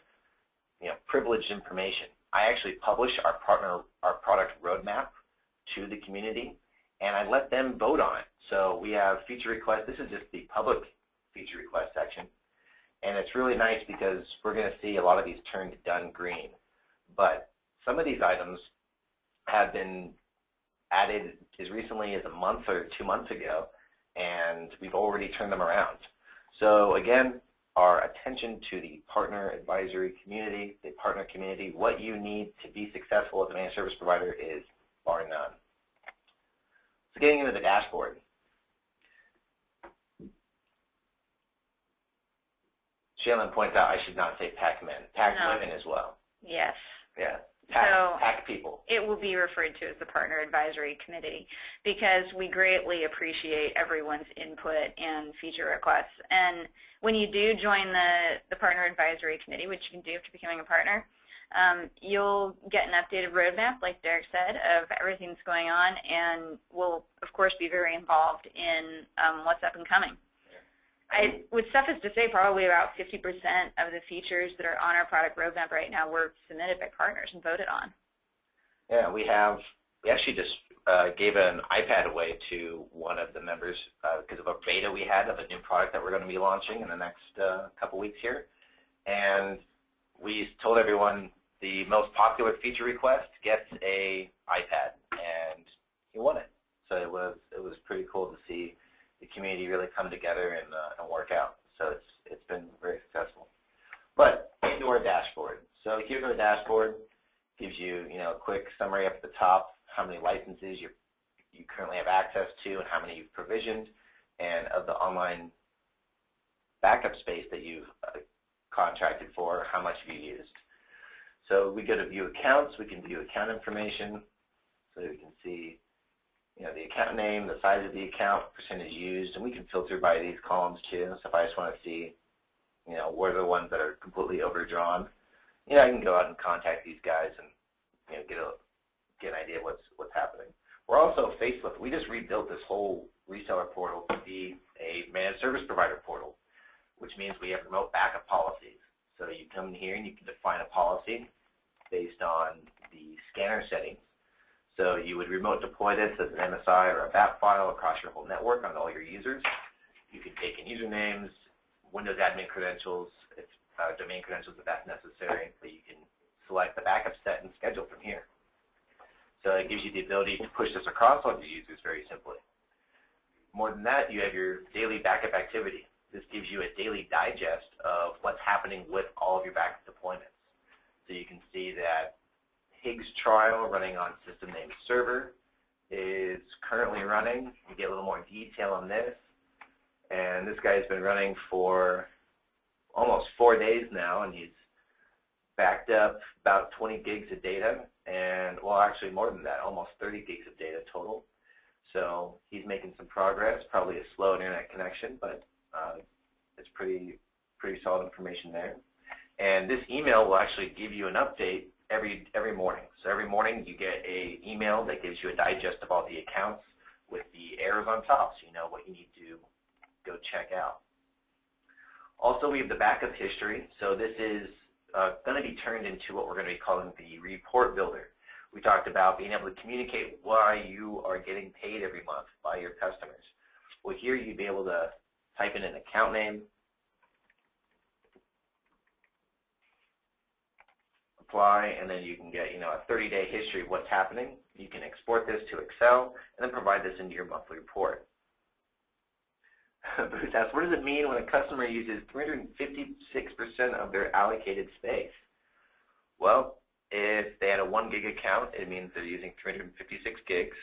privileged information. I actually publish our product roadmap to the community, and I let them vote on it. So we have feature requests. This is just the public feature request section, and it's really nice because we're going to see a lot of these turn to done green. But some of these items have been added as recently as a month or 2 months ago, and we've already turned them around. So again, our attention to the partner advisory community, the partner community, what you need to be successful as a managed service provider is bar none. So getting into the dashboard. Sheilin points out I should not say Pac-Men, Pac-Women as well. Yes. Yeah. So Pac people. It will be referred to as the Partner Advisory Committee because we greatly appreciate everyone's input and feature requests. And when you do join the Partner Advisory Committee, which you can do after becoming a partner, you'll get an updated roadmap, like Derek said, of everything that's going on, and we'll, of course, be very involved in what's up and coming. I would suffice to say probably about 50% of the features that are on our product roadmap right now were submitted by partners and voted on. Yeah, we actually just gave an iPad away to one of the members because of a beta we had of a new product that we're going to be launching in the next couple weeks here. And we told everyone the most popular feature request gets a iPad, and he won it. So it was pretty cool to see the community really come together and work out. So it's been very successful. But into our dashboard. So here to the dashboard gives you a quick summary up at the top, how many licenses you currently have access to and how many you've provisioned, and of the online backup space that you've contracted for, how much have you used. So we go to view accounts, we can view account information, so we can see the account name, the size of the account, percentage used, and we can filter by these columns too. So if I just want to see, what are the ones that are completely overdrawn, I can go out and contact these guys and get an idea of what's happening. We're also faced with, we just rebuilt this whole reseller portal to be a managed service provider portal, which means we have remote backup policies. So you come in here and you can define a policy based on the scanner settings. So you would remote deploy this as an MSI or a BAP file across your whole network on all your users. You can take in usernames, Windows admin credentials, domain credentials if that's necessary, but you can select the backup set and schedule from here. So it gives you the ability to push this across all the users very simply. More than that, you have your daily backup activity. this gives you a daily digest of what's happening with all of your backup deployments. So you can see that Higgs trial running on system name server is currently running. You get a little more detail on this. And this guy's been running for almost 4 days now, and he's backed up about 20 gigs of data, and, well, actually more than that, almost 30 gigs of data total. So he's making some progress, probably a slow internet connection, but it's pretty solid information there. And this email will actually give you an update every morning. So every morning you get an email that gives you a digest of all the accounts with the errors on top, so you know what you need to go check out. Also, we have the backup history. So this is going to be turned into what we're going to be calling the report builder. We talked about being able to communicate why you are getting paid every month by your customers. Well, here you'd be able to type in an account name, apply, and then you can get a 30-day history of what's happening. You can export this to Excel and then provide this into your monthly report. Bruce asks, what does it mean when a customer uses 356% of their allocated space? Well, if they had a 1 gig account, it means they're using 356 gigs,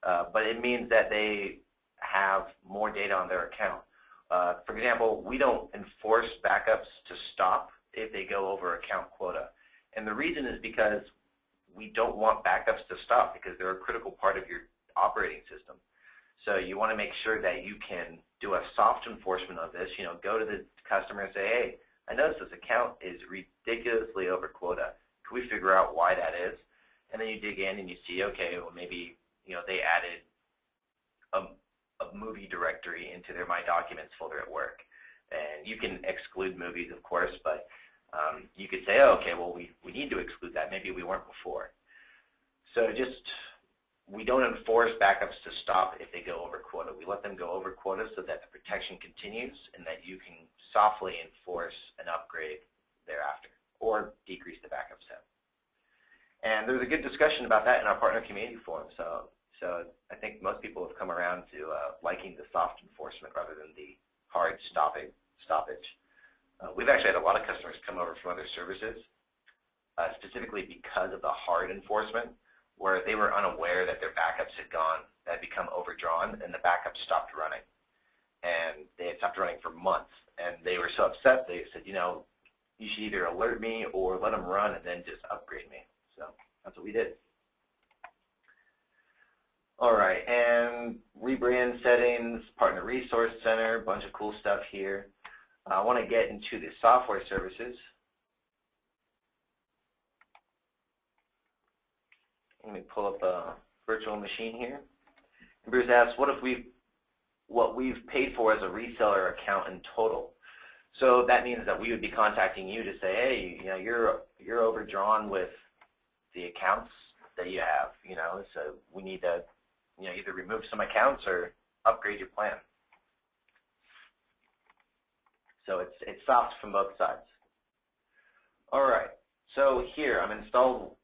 but it means that they have more data on their account. For example, we don't enforce backups to stop if they go over account quota. And the reason is because we don't want backups to stop because they're a critical part of your operating system. So you want to make sure that you can do a soft enforcement of this. Go to the customer and say, hey, I noticed this account is ridiculously over quota. Can we figure out why that is? And then you dig in and you see, okay, well maybe they added a movie directory into their My Documents folder at work. And you can exclude movies, of course, but you could say, oh, okay, well we need to exclude that. Maybe we weren't before. So we don't enforce backups to stop if they go over quota. We let them go over quota so that the protection continues and that you can softly enforce an upgrade thereafter or decrease the backup set. And there's a good discussion about that in our partner community forum. So I think most people have come around to liking the soft enforcement rather than the hard stoppage. We've actually had a lot of customers come over from other services, specifically because of the hard enforcement, where they were unaware that their backups had become overdrawn, and the backup stopped running. And they had stopped running for months. And they were so upset, they said, you should either alert me or let them run and then just upgrade me. So that's what we did. All right, and rebrand settings, partner resource center, a bunch of cool stuff here. I want to get into the software services. Let me pull up a virtual machine here. And Bruce asks, what we've paid for as a reseller account in total? So that means that we would be contacting you to say, hey, you're overdrawn with the accounts that you have. So we need to either remove some accounts or upgrade your plan. So it's soft from both sides. All right. So here I'm installed.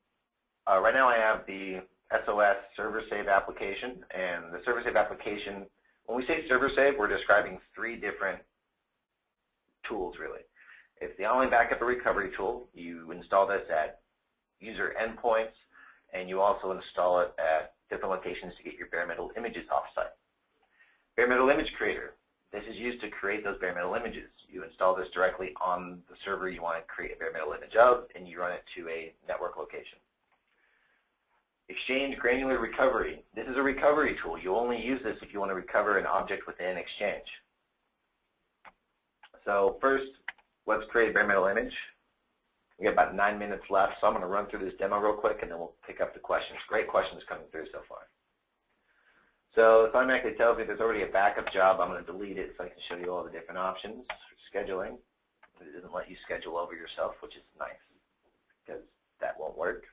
Right now I have the SOS Server Save application, and the Server Save application, when we say Server Save, we're describing 3 different tools, really. It's the Online Backup and Recovery tool. You install this at user endpoints, and you also install it at different locations to get your bare metal images offsite. Bare metal image creator. This is used to create those bare metal images. You install this directly on the server you want to create a bare metal image of, and you run it to a network location. Exchange Granular Recovery. This is a recovery tool. You only use this if you want to recover an object within Exchange. So first, let's create a bare metal image. We got about 9 minutes left, so I'm going to run through this demo real quick, and then we'll pick up the questions. Great questions coming through so far. So it automatically tells me there's already a backup job. I'm going to delete it so I can show you all the different options for scheduling. It doesn't let you schedule over yourself, which is nice, because that won't work.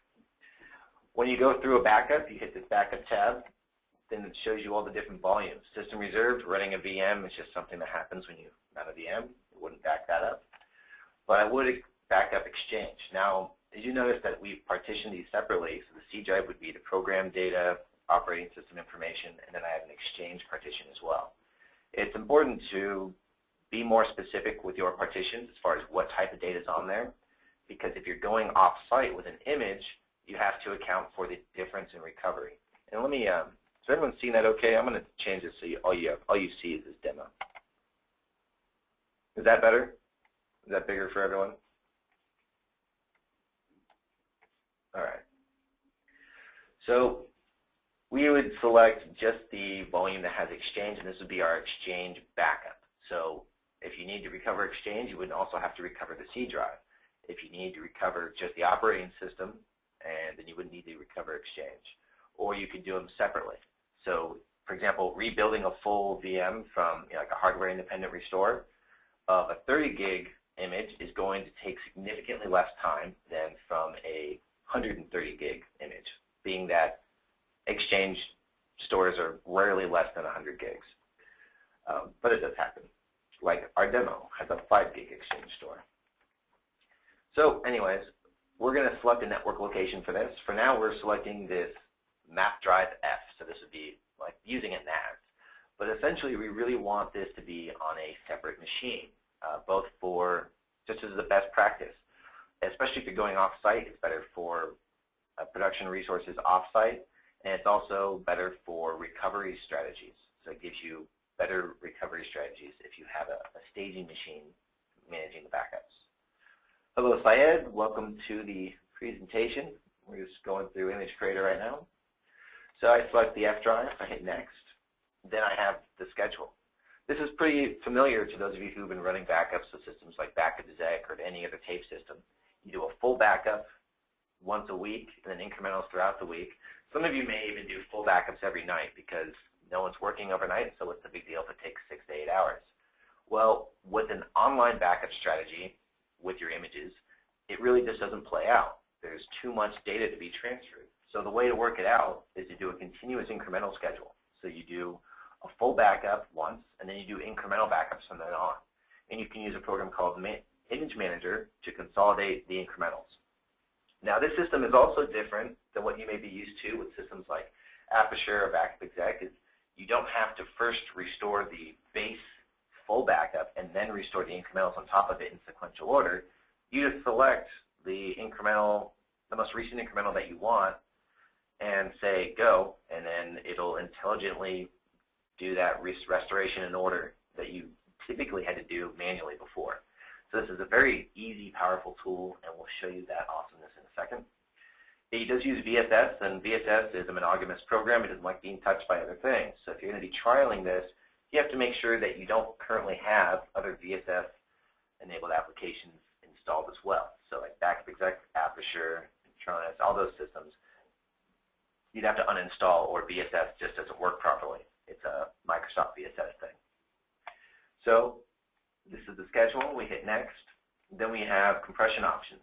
When you go through a backup, you hit this backup tab. Then it shows you all the different volumes. System reserved, running a VM, it's just something that happens when you run a VM. It wouldn't back that up. But I would back up Exchange. Now, as you notice that we've partitioned these separately, so the C drive would be the program data, operating system information, and then I have an Exchange partition as well. It's important to be more specific with your partitions as far as what type of data is on there, because if you're going off-site with an image, you have to account for the difference in recovery. And let me, has everyone seen that okay? I'm going to change this so all you see is this demo. Is that better? Is that bigger for everyone? All right. So we would select just the volume that has Exchange, and this would be our Exchange backup. So if you need to recover Exchange, you would also have to recover the C drive. If you need to recover just the operating system, and then you would need to recover Exchange. Or you could do them separately. So, for example, rebuilding a full VM from like a hardware independent restore of a 30 gig image is going to take significantly less time than from a 130 gig image, being that Exchange stores are rarely less than 100 gigs. But it does happen. Like our demo has a 5 gig Exchange store. So anyways, we're going to select a network location for this. For now, we're selecting this map drive F. So this would be like using a NAS. But essentially, we really want this to be on a separate machine, both for, just as the best practice. Especially if you're going off-site, it's better for production resources off-site, and it's also better for recovery strategies. So it gives you better recovery strategies if you have a staging machine managing the backups. Hello, Syed. Welcome to the presentation. We're just going through Image Creator right now. So I select the F drive. I hit Next. Then I have the schedule. This is pretty familiar to those of you who've been running backups of systems like Backup.exec or any other tape system. You do a full backup once a week and then incrementals throughout the week. Some of you may even do full backups every night because no one's working overnight, so what's the big deal if it takes 6 to 8 hours? Well, with an online backup strategy with your images, it really just doesn't play out. There's too much data to be transferred. So the way to work it out is to do a continuous incremental schedule. So you do a full backup once, and then you do incremental backups from then on. And you can use a program called Image Manager to consolidate the incrementals. Now this system is also different than what you may be used to with systems like Aperture or Backup.exec. Is you don't have to first restore the base full backup and then restore the incrementals on top of it in sequential order. You just select the incremental, the most recent incremental that you want, and say go, and then it'll intelligently do that restoration in order that you typically had to do manually before. So this is a very easy, powerful tool, and we'll show you that awesomeness in a second. It does use VSS, and VSS is a monogamous program. It doesn't like being touched by other things. So if you're going to be trialing this, you have to make sure that you don't currently have other VSS-enabled applications installed as well. So like Backup.exec, Aperture, Intranet, all those systems, you'd have to uninstall, or VSS just doesn't work properly. It's a Microsoft VSS thing. So this is the schedule. We hit Next. Then we have compression options.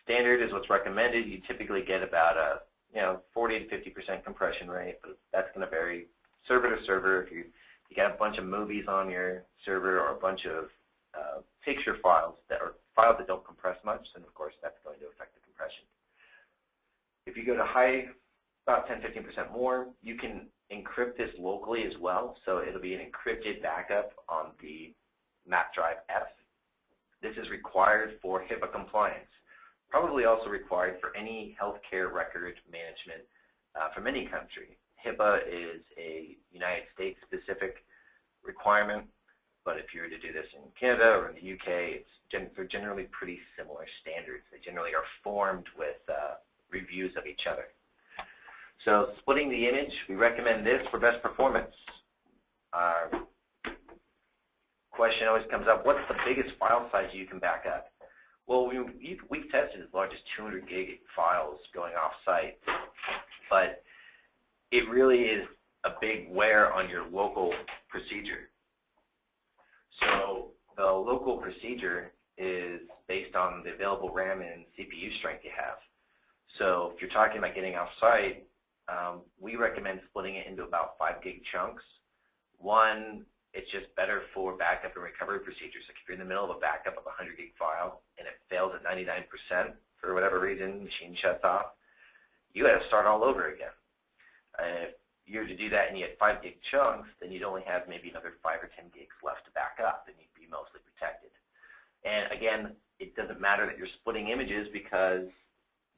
Standard is what's recommended. You typically get about a 40 to 50% compression rate, but that's going to vary server to server. If you got a bunch of movies on your server or a bunch of picture files that are files that don't compress much, then of course that's going to affect the compression. If you go to high, about 10-15% more, you can encrypt this locally as well. So it'll be an encrypted backup on the map drive F. This is required for HIPAA compliance. Probably also required for any healthcare record management from any country. HIPAA is a United States specific requirement, but if you were to do this in Canada or in the UK, they're generally pretty similar standards. They generally are formed with reviews of each other. So splitting the image, we recommend this for best performance. Our question always comes up, what's the biggest file size you can back up? Well, we've tested as large as 200 gig files going off-site, but it really is a big wear on your local procedure. So the local procedure is based on the available RAM and CPU strength you have. So if you're talking about getting off-site, we recommend splitting it into about 5 gig chunks. One, it's just better for backup and recovery procedures. Like if you're in the middle of a backup of a 100 gig file and it fails at 99% for whatever reason, the machine shuts off, you got to start all over again. If you were to do that and you had 5 gig chunks, then you'd only have maybe another 5 or 10 gigs left to back up, and you'd be mostly protected. And again, it doesn't matter that you're splitting images because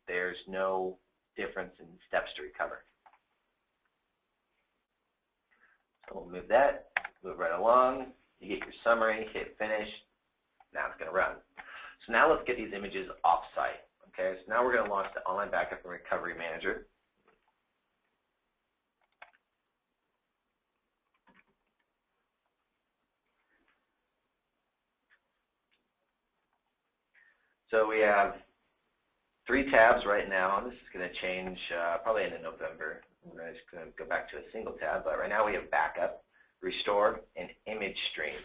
there's no difference in steps to recover. So we'll move that, move right along. You get your summary, hit finish. Now it's going to run. So now let's get these images off-site. Okay, so now we're going to launch the Online Backup and Recovery Manager. So we have 3 tabs right now. This is going to change probably in November. We're just going to go back to a single tab, but right now we have Backup, Restore, and Image Stream.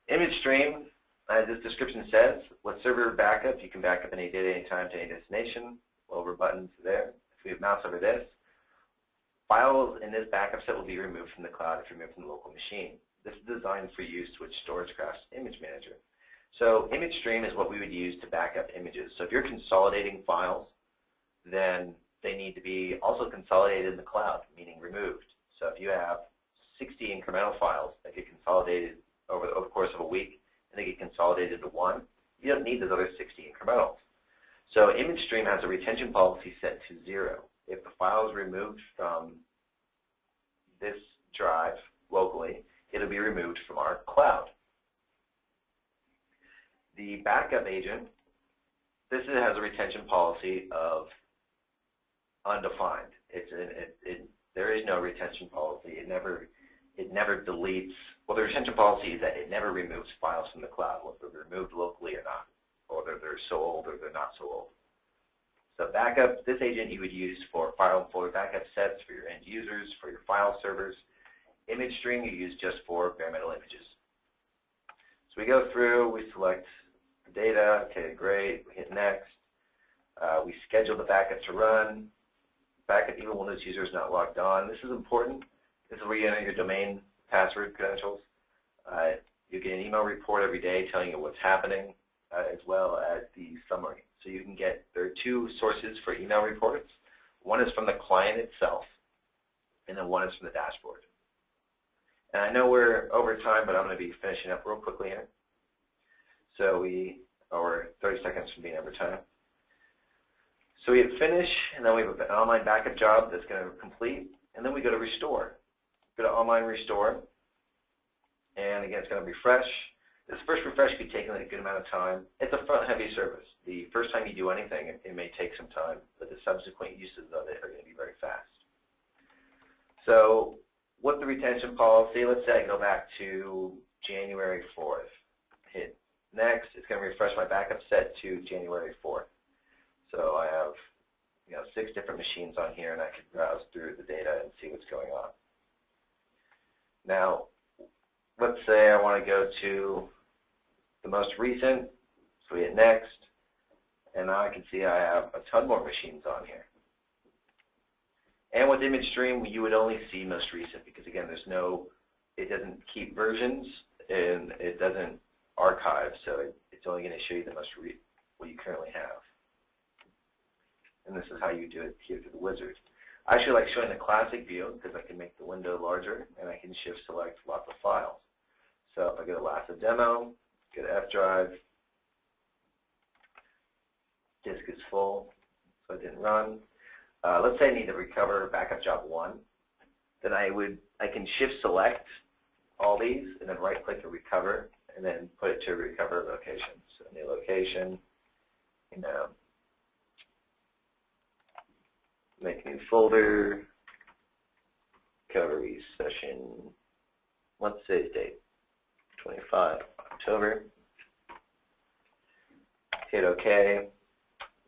Image Stream, as this description says, with server backup, you can back up any data anytime to any destination. Over buttons there. If we mouse over this, files in this backup set will be removed from the cloud if removed from the local machine. This is designed for use to switch storage across Image Manager. So Image Stream is what we would use to back up images. So if you're consolidating files, then they need to be also consolidated in the cloud, meaning removed. So if you have 60 incremental files that get consolidated over the course of a week, and they get consolidated into one, you don't need those other 60 incrementals. So Image Stream has a retention policy set to 0. If the file is removed from this drive locally, it'll be removed from our cloud. The backup agent, this has a retention policy of undefined. There is no retention policy. It never deletes. Well, the retention policy is that it never removes files from the cloud, whether they're removed locally or not, or whether they're so old or they're not so old. So backup, this agent you would use for file and folder backup sets for your end users, for your file servers. Image Stream you use just for bare metal images. So we go through, we select the data, okay, great, we hit next. We schedule the backup to run. Backup even when this user is not logged on. This is important. This is where you enter your domain password credentials. You get an email report every day telling you what's happening, as well as the summary. So you can get, there are 2 sources for email reports. One is from the client itself, and then one is from the dashboard. And I know we're over time, but I'm going to be finishing up real quickly here. So we're 30 seconds from being over time. So we hit finish, and then we have an online backup job that's going to complete, and then we go to restore. Go to online restore, and again, it's going to refresh. This first refresh could take a good amount of time. It's a front-heavy service. The first time you do anything, it may take some time, but the subsequent uses of it are going to be very fast. So what's the retention policy? Let's say I go back to January 4th. Hit next. It's going to refresh my backup set to January 4th. So I have 6 different machines on here, and I can browse through the data and see what's going on. Now, let's say I want to go to the most recent, so we hit next, and now I can see I have a ton more machines on here. And with Image Stream, you would only see most recent because, again, it doesn't keep versions, and it doesn't archive, so it's only going to show you the what you currently have. And this is how you do it here through the wizard. I actually like showing the classic view because I can make the window larger and I can shift select lots of files. So if I go to last demo, go to F drive, disk is full, so it didn't run. Let's say I need to recover backup job 1. Then I can shift select all these and then right click to recover and then put it to recover location. So new location, make a new folder, recovery session, what's today's date? 25 October. Hit OK.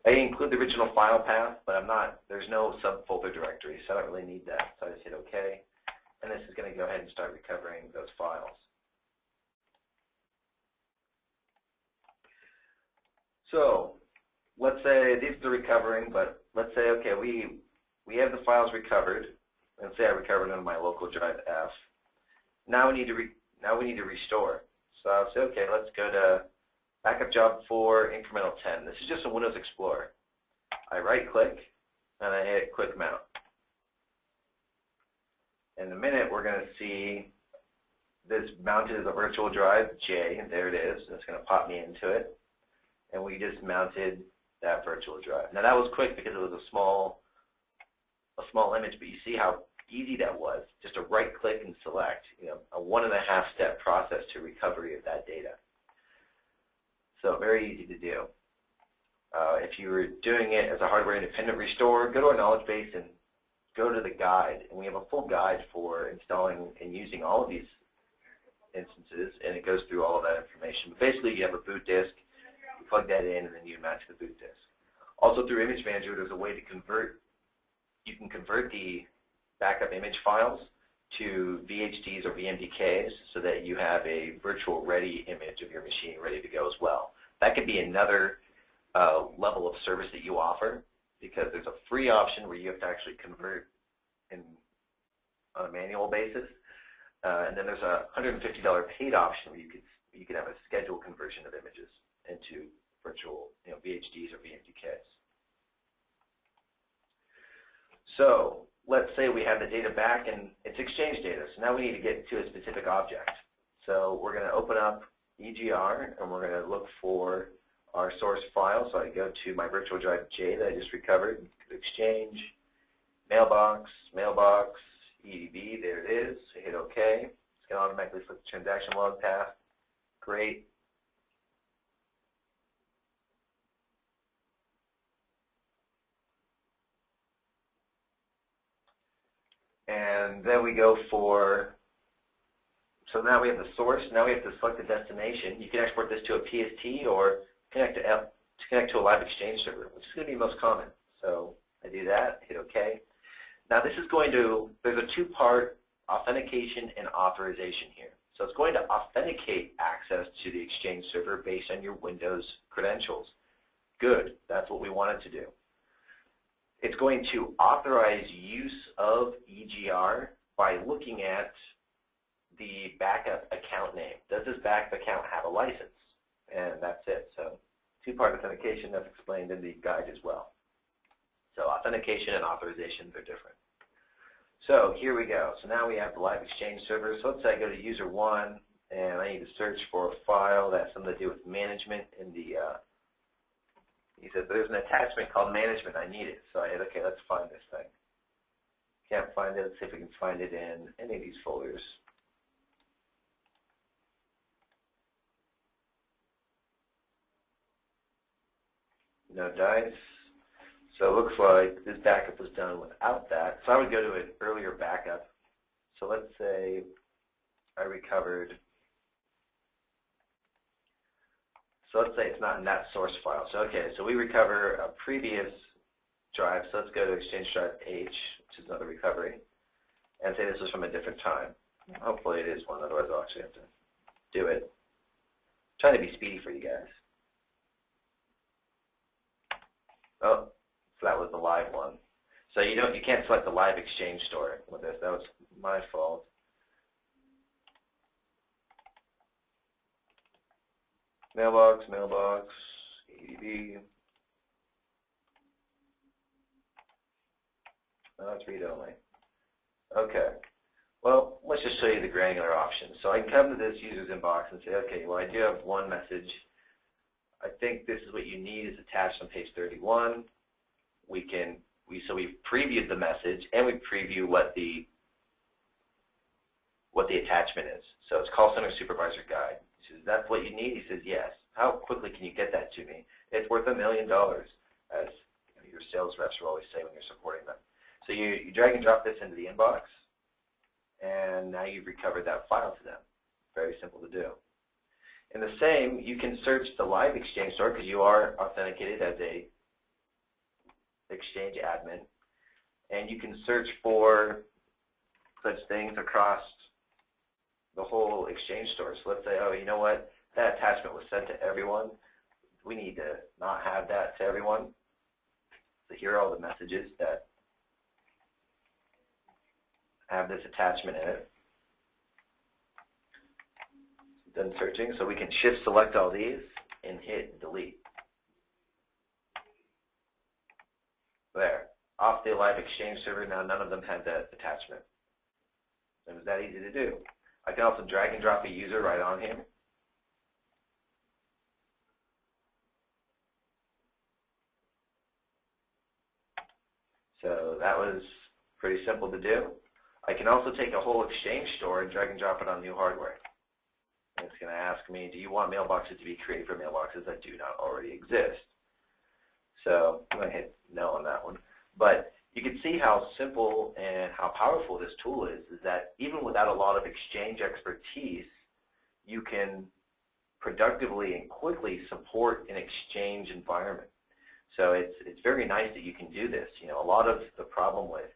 I include the original file path, but there's no subfolder directory, so I don't really need that. So I just hit OK. And this is going to go ahead and start recovering those files. So let's say these are recovering, but let's say, okay, we have the files recovered. Let's say I recovered on my local drive F. Now we need to restore. So I'll say, okay, let's go to backup job 4, incremental 10. This is just a Windows Explorer. I right click and I hit quick mount. In a minute, we're going to see this mounted as a virtual drive, J, and there it is. It's going to pop me into it. And we just mounted that virtual drive. Now that was quick because it was a small image, but you see how easy that was. Just a right click and select, a 1.5 step process to recovery of that data. So very easy to do. If you were doing it as a hardware independent restore, go to our knowledge base and go to the guide. And we have a full guide for installing and using all of these instances, and it goes through all of that information. But basically, you have a boot disk, you plug that in, and then you match the boot disk. Also, through Image Manager, there's a way to convert. You can convert the backup image files to VHDs or VMDKs so that you have a virtual ready image of your machine ready to go as well. That could be another level of service that you offer, because there's a free option where you have to actually convert on a manual basis. And then there's a $150 paid option where you could have a scheduled conversion of images into virtual VHDs or VMDKs. So let's say we have the data back and it's Exchange data. So now we need to get to a specific object. So we're going to open up EGR and we're going to look for our source file. So I go to my virtual drive J that I just recovered, Exchange, mailbox, EDB, there it is. So hit OK. It's going to automatically select the transaction log path. Great. And then we go for, so now we have the source. Now we have to select the destination. You can export this to a PST or connect to a live Exchange server, which is going to be most common. So I do that, hit OK. Now this is going to, there's a two-part authentication and authorization here. So it's going to authenticate access to the Exchange server based on your Windows credentials. Good, that's what we want it to do. It's going to authorize use of EGR by looking at the backup account name. Does this backup account have a license? And that's it. So two-part authentication, that's explained in the guide as well. So authentication and authorizations are different. So here we go. So now we have the live Exchange server. So let's say I go to user 1 and I need to search for a file that has something to do with management in the, he said there's an attachment called management, I need it. So I hit, okay, let's find this thing. Can't find it, let's see if we can find it in any of these folders. No dice. So it looks like this backup was done without that. So I would go to an earlier backup. So let's say I recovered, so let's say it's not in that source file. So okay, so we recover a previous drive. So let's go to Exchange Drive H, which is another recovery, and say this was from a different time. Hopefully it is one, otherwise I'll actually have to do it. I'm trying to be speedy for you guys. Oh. So that was the live one. So you can't select the live Exchange store with this. That was my fault. Mailbox, EDB. No, it's read only. Okay. Well, let's just show you the granular options. So I can come to this user's inbox and say, okay, well I do have one message. I think this is what you need is attached on page 31. So we've previewed the message and we preview what the attachment is. So it's Call Center Supervisor Guide. He says, that's what you need? He says, yes. How quickly can you get that to me? It's worth $1 million, as your sales reps will always say when you're supporting them. So you drag and drop this into the inbox, and now you've recovered that file to them. Very simple to do. And the same, you can search the live Exchange store because you are authenticated as a Exchange admin, and you can search for such things across the whole Exchange store. So let's say, oh, you know what, that attachment was sent to everyone. We need to not have that to everyone. So here are all the messages that have this attachment in it. Done searching, so we can shift select all these and hit delete. There, off the live Exchange server, now none of them have that attachment. It was that easy to do. I can also drag and drop a user right on here. So that was pretty simple to do. I can also take a whole Exchange store and drag and drop it on new hardware. And it's going to ask me, do you want mailboxes to be created for mailboxes that do not already exist? So I'm going to hit no on that one. But you can see how simple and how powerful this tool is that even without a lot of Exchange expertise, you can productively and quickly support an Exchange environment. So it's very nice that you can do this. You know, a lot of the problem with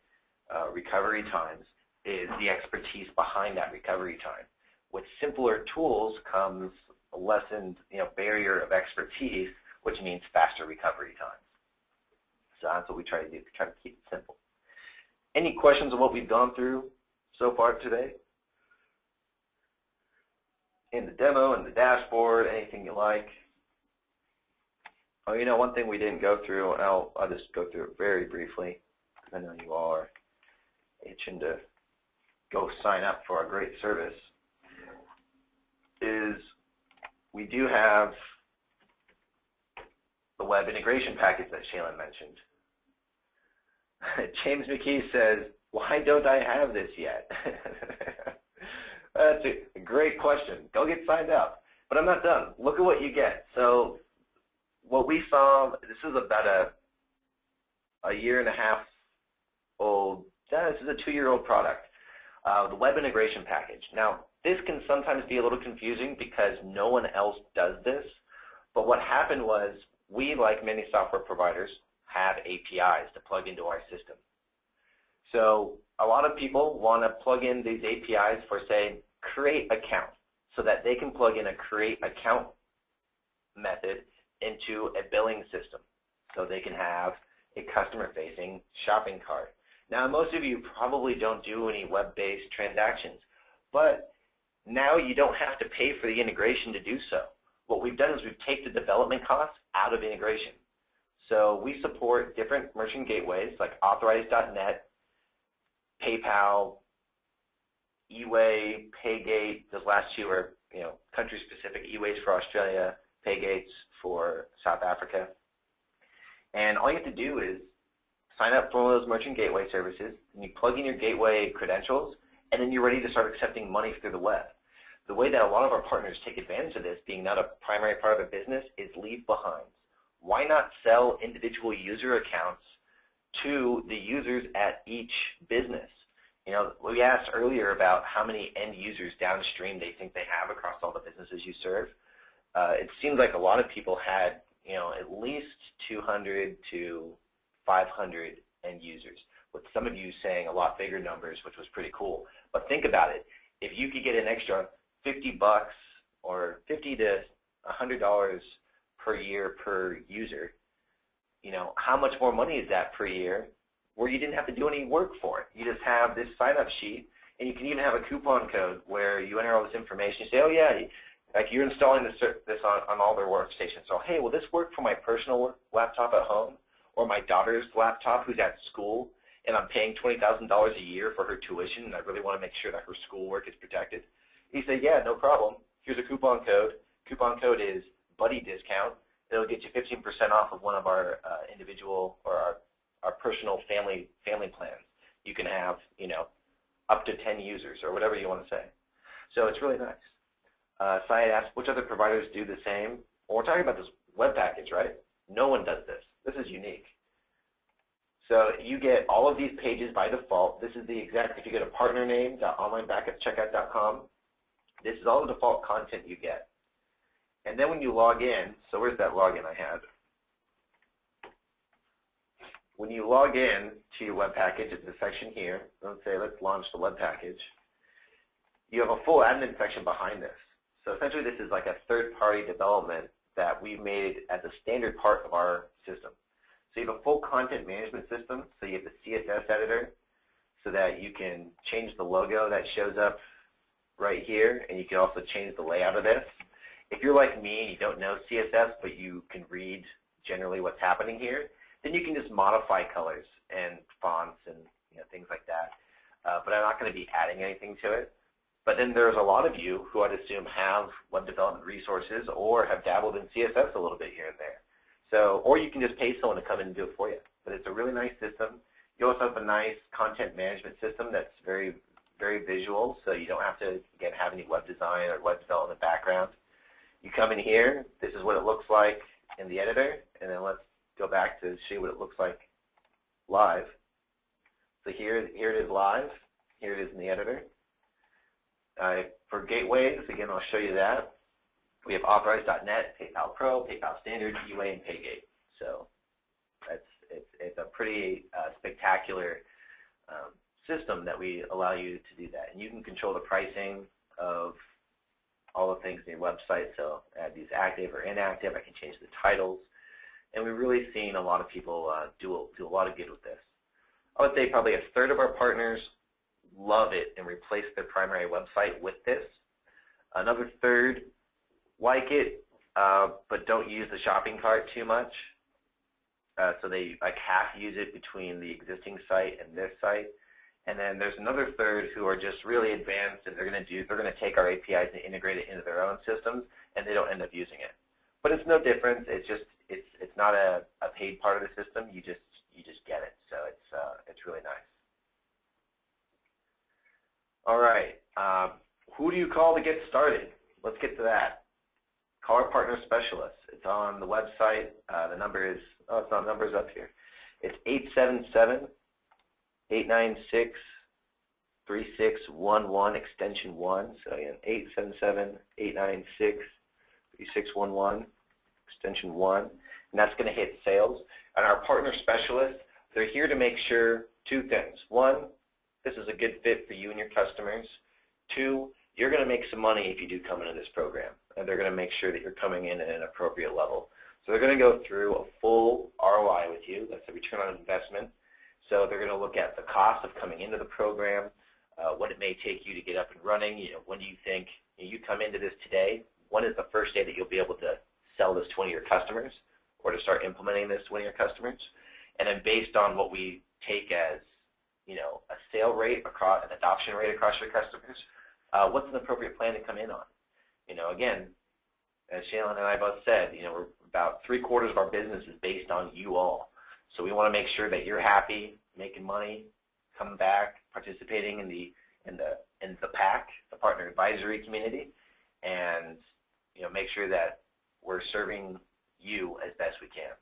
recovery times is the expertise behind that recovery time. With simpler tools comes a lessened, barrier of expertise, which means faster recovery times. So that's what we try to do, try to keep it simple. Any questions on what we've gone through so far today? In the demo, in the dashboard, anything you like? Oh, one thing we didn't go through, and I'll just go through it very briefly, because I know you all are itching to go sign up for our great service, is we do have the web integration package that Sheilin mentioned. James McKee says, why don't I have this yet? That's a great question. Go get signed up. But I'm not done. Look at what you get. So what we saw, this is about a year and a half old, this is a 2-year-old product, the web integration package. Now, this can sometimes be a little confusing because no one else does this. But what happened was we, like many software providers, have APIs to plug into our system. So a lot of people want to plug in these APIs for, say, create account, so that they can plug in a create account method into a billing system, so they can have a customer-facing shopping cart. Now, most of you probably don't do any web-based transactions, but now you don't have to pay for the integration to do so. What we've done is we've taken the development costs out of integration. So we support different merchant gateways like authorized.net, PayPal, eWay, Paygate. Those last two are country-specific. eWay's for Australia, Paygate's for South Africa. And all you have to do is sign up for one of those merchant gateway services, and you plug in your gateway credentials, and then you're ready to start accepting money through the web. The way that a lot of our partners take advantage of this, being not a primary part of their business, is leave behinds. Why not sell individual user accounts to the users at each business? We asked earlier about how many end users downstream they think they have across all the businesses you serve. It seems like a lot of people had, at least 200 to 500 end users, with some of you saying a lot bigger numbers, which was pretty cool. But think about it. If you could get an extra $50 or $50 to $100 per year per user, how much more money is that per year where you didn't have to do any work for it? You just have this sign-up sheet, and you can even have a coupon code where you enter all this information. You say, oh, yeah, like you're installing this on all their workstations. So, hey, will this work for my personal laptop at home or my daughter's laptop who's at school, and I'm paying $20,000 a year for her tuition, and I really want to make sure that her schoolwork is protected? You say, yeah, no problem. Here's a coupon code. Coupon code is buddy discount. It'll get you 15% off of one of our individual or our personal family plans. You can have, up to 10 users or whatever you want to say. So it's really nice. Syed asked, which other providers do the same? Well, we're talking about this web package, right? No one does this. This is unique. So you get all of these pages by default. This is the exact, if you get a partner name, onlinebackupcheckout.com, this is all the default content you get. And then when you log in, so where's that login I had? When you log in to your web package, it's a section here. Let's say, let's launch the web package. You have a full admin section behind this. So essentially this is like a third-party development that we've made as a standard part of our system. So you have a full content management system. So you have the CSS editor so that you can change the logo that shows up right here, and you can also change the layout of this. If you're like me and you don't know CSS, but you can read generally what's happening here, then you can just modify colors and fonts and things like that. but I'm not going to be adding anything to it. But then there's a lot of you who I'd assume have web development resources or have dabbled in CSS a little bit here and there. So, or you can just pay someone to come in and do it for you. But it's a really nice system. You also have a nice content management system that's very, very visual, so you don't have to, again, have any web design or web development background. You come in here, this is what it looks like in the editor, and then let's go back to show you what it looks like live. So here it is live. Here it is in the editor. For gateways, again, I'll show you that. We have authorized.net, PayPal Pro, PayPal Standard, UA, and Paygate. So it's a pretty spectacular system that we allow you to do that. And you can control the pricing of all the things in your website. So add these active or inactive. I can change the titles. And we've really seen a lot of people do a lot of good with this. I would say probably a third of our partners love it and replace their primary website with this. Another third like it, but don't use the shopping cart too much. So they like half use it between the existing site and this site. And then there's another third who are just really advanced, and they're going to take our APIs and integrate it into their own systems, and they don't end up using it. But it's no different. It's just it's not a paid part of the system. You just get it. So it's really nice. All right. Who do you call to get started? Let's get to that. Call our partner specialist. It's on the website. The number is it's not numbers up here. It's 877-896-3611 extension 1. So again, 877-896-3611 extension 1, and that's going to hit sales. And our partner specialists, they're here to make sure two things. One, this is a good fit for you and your customers. Two, you're going to make some money if you do come into this program, and they're going to make sure that you're coming in at an appropriate level. So they're going to go through a full ROI with you. That's a return on investment. So they're going to look at the cost of coming into the program, what it may take you to get up and running. When do you think you come into this today? When is the first day that you'll be able to sell this to one of your customers, or to start implementing this to one of your customers? And then based on what we take as a sale rate across, an adoption rate across your customers, what's an appropriate plan to come in on? Again, as Sheilin and I both said, we're about 3/4 of our business is based on you all. So we want to make sure that you're happy, making money, coming back, participating in the PAC, the partner advisory community, and make sure that we're serving you as best we can.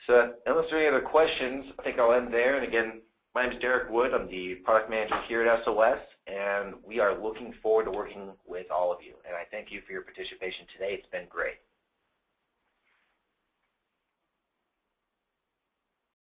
So unless there are any other questions, I think I'll end there. And again, my name is Derek Wood. I'm the product manager here at SOS, and we are looking forward to working with all of you. And I thank you for your participation today. It's been great.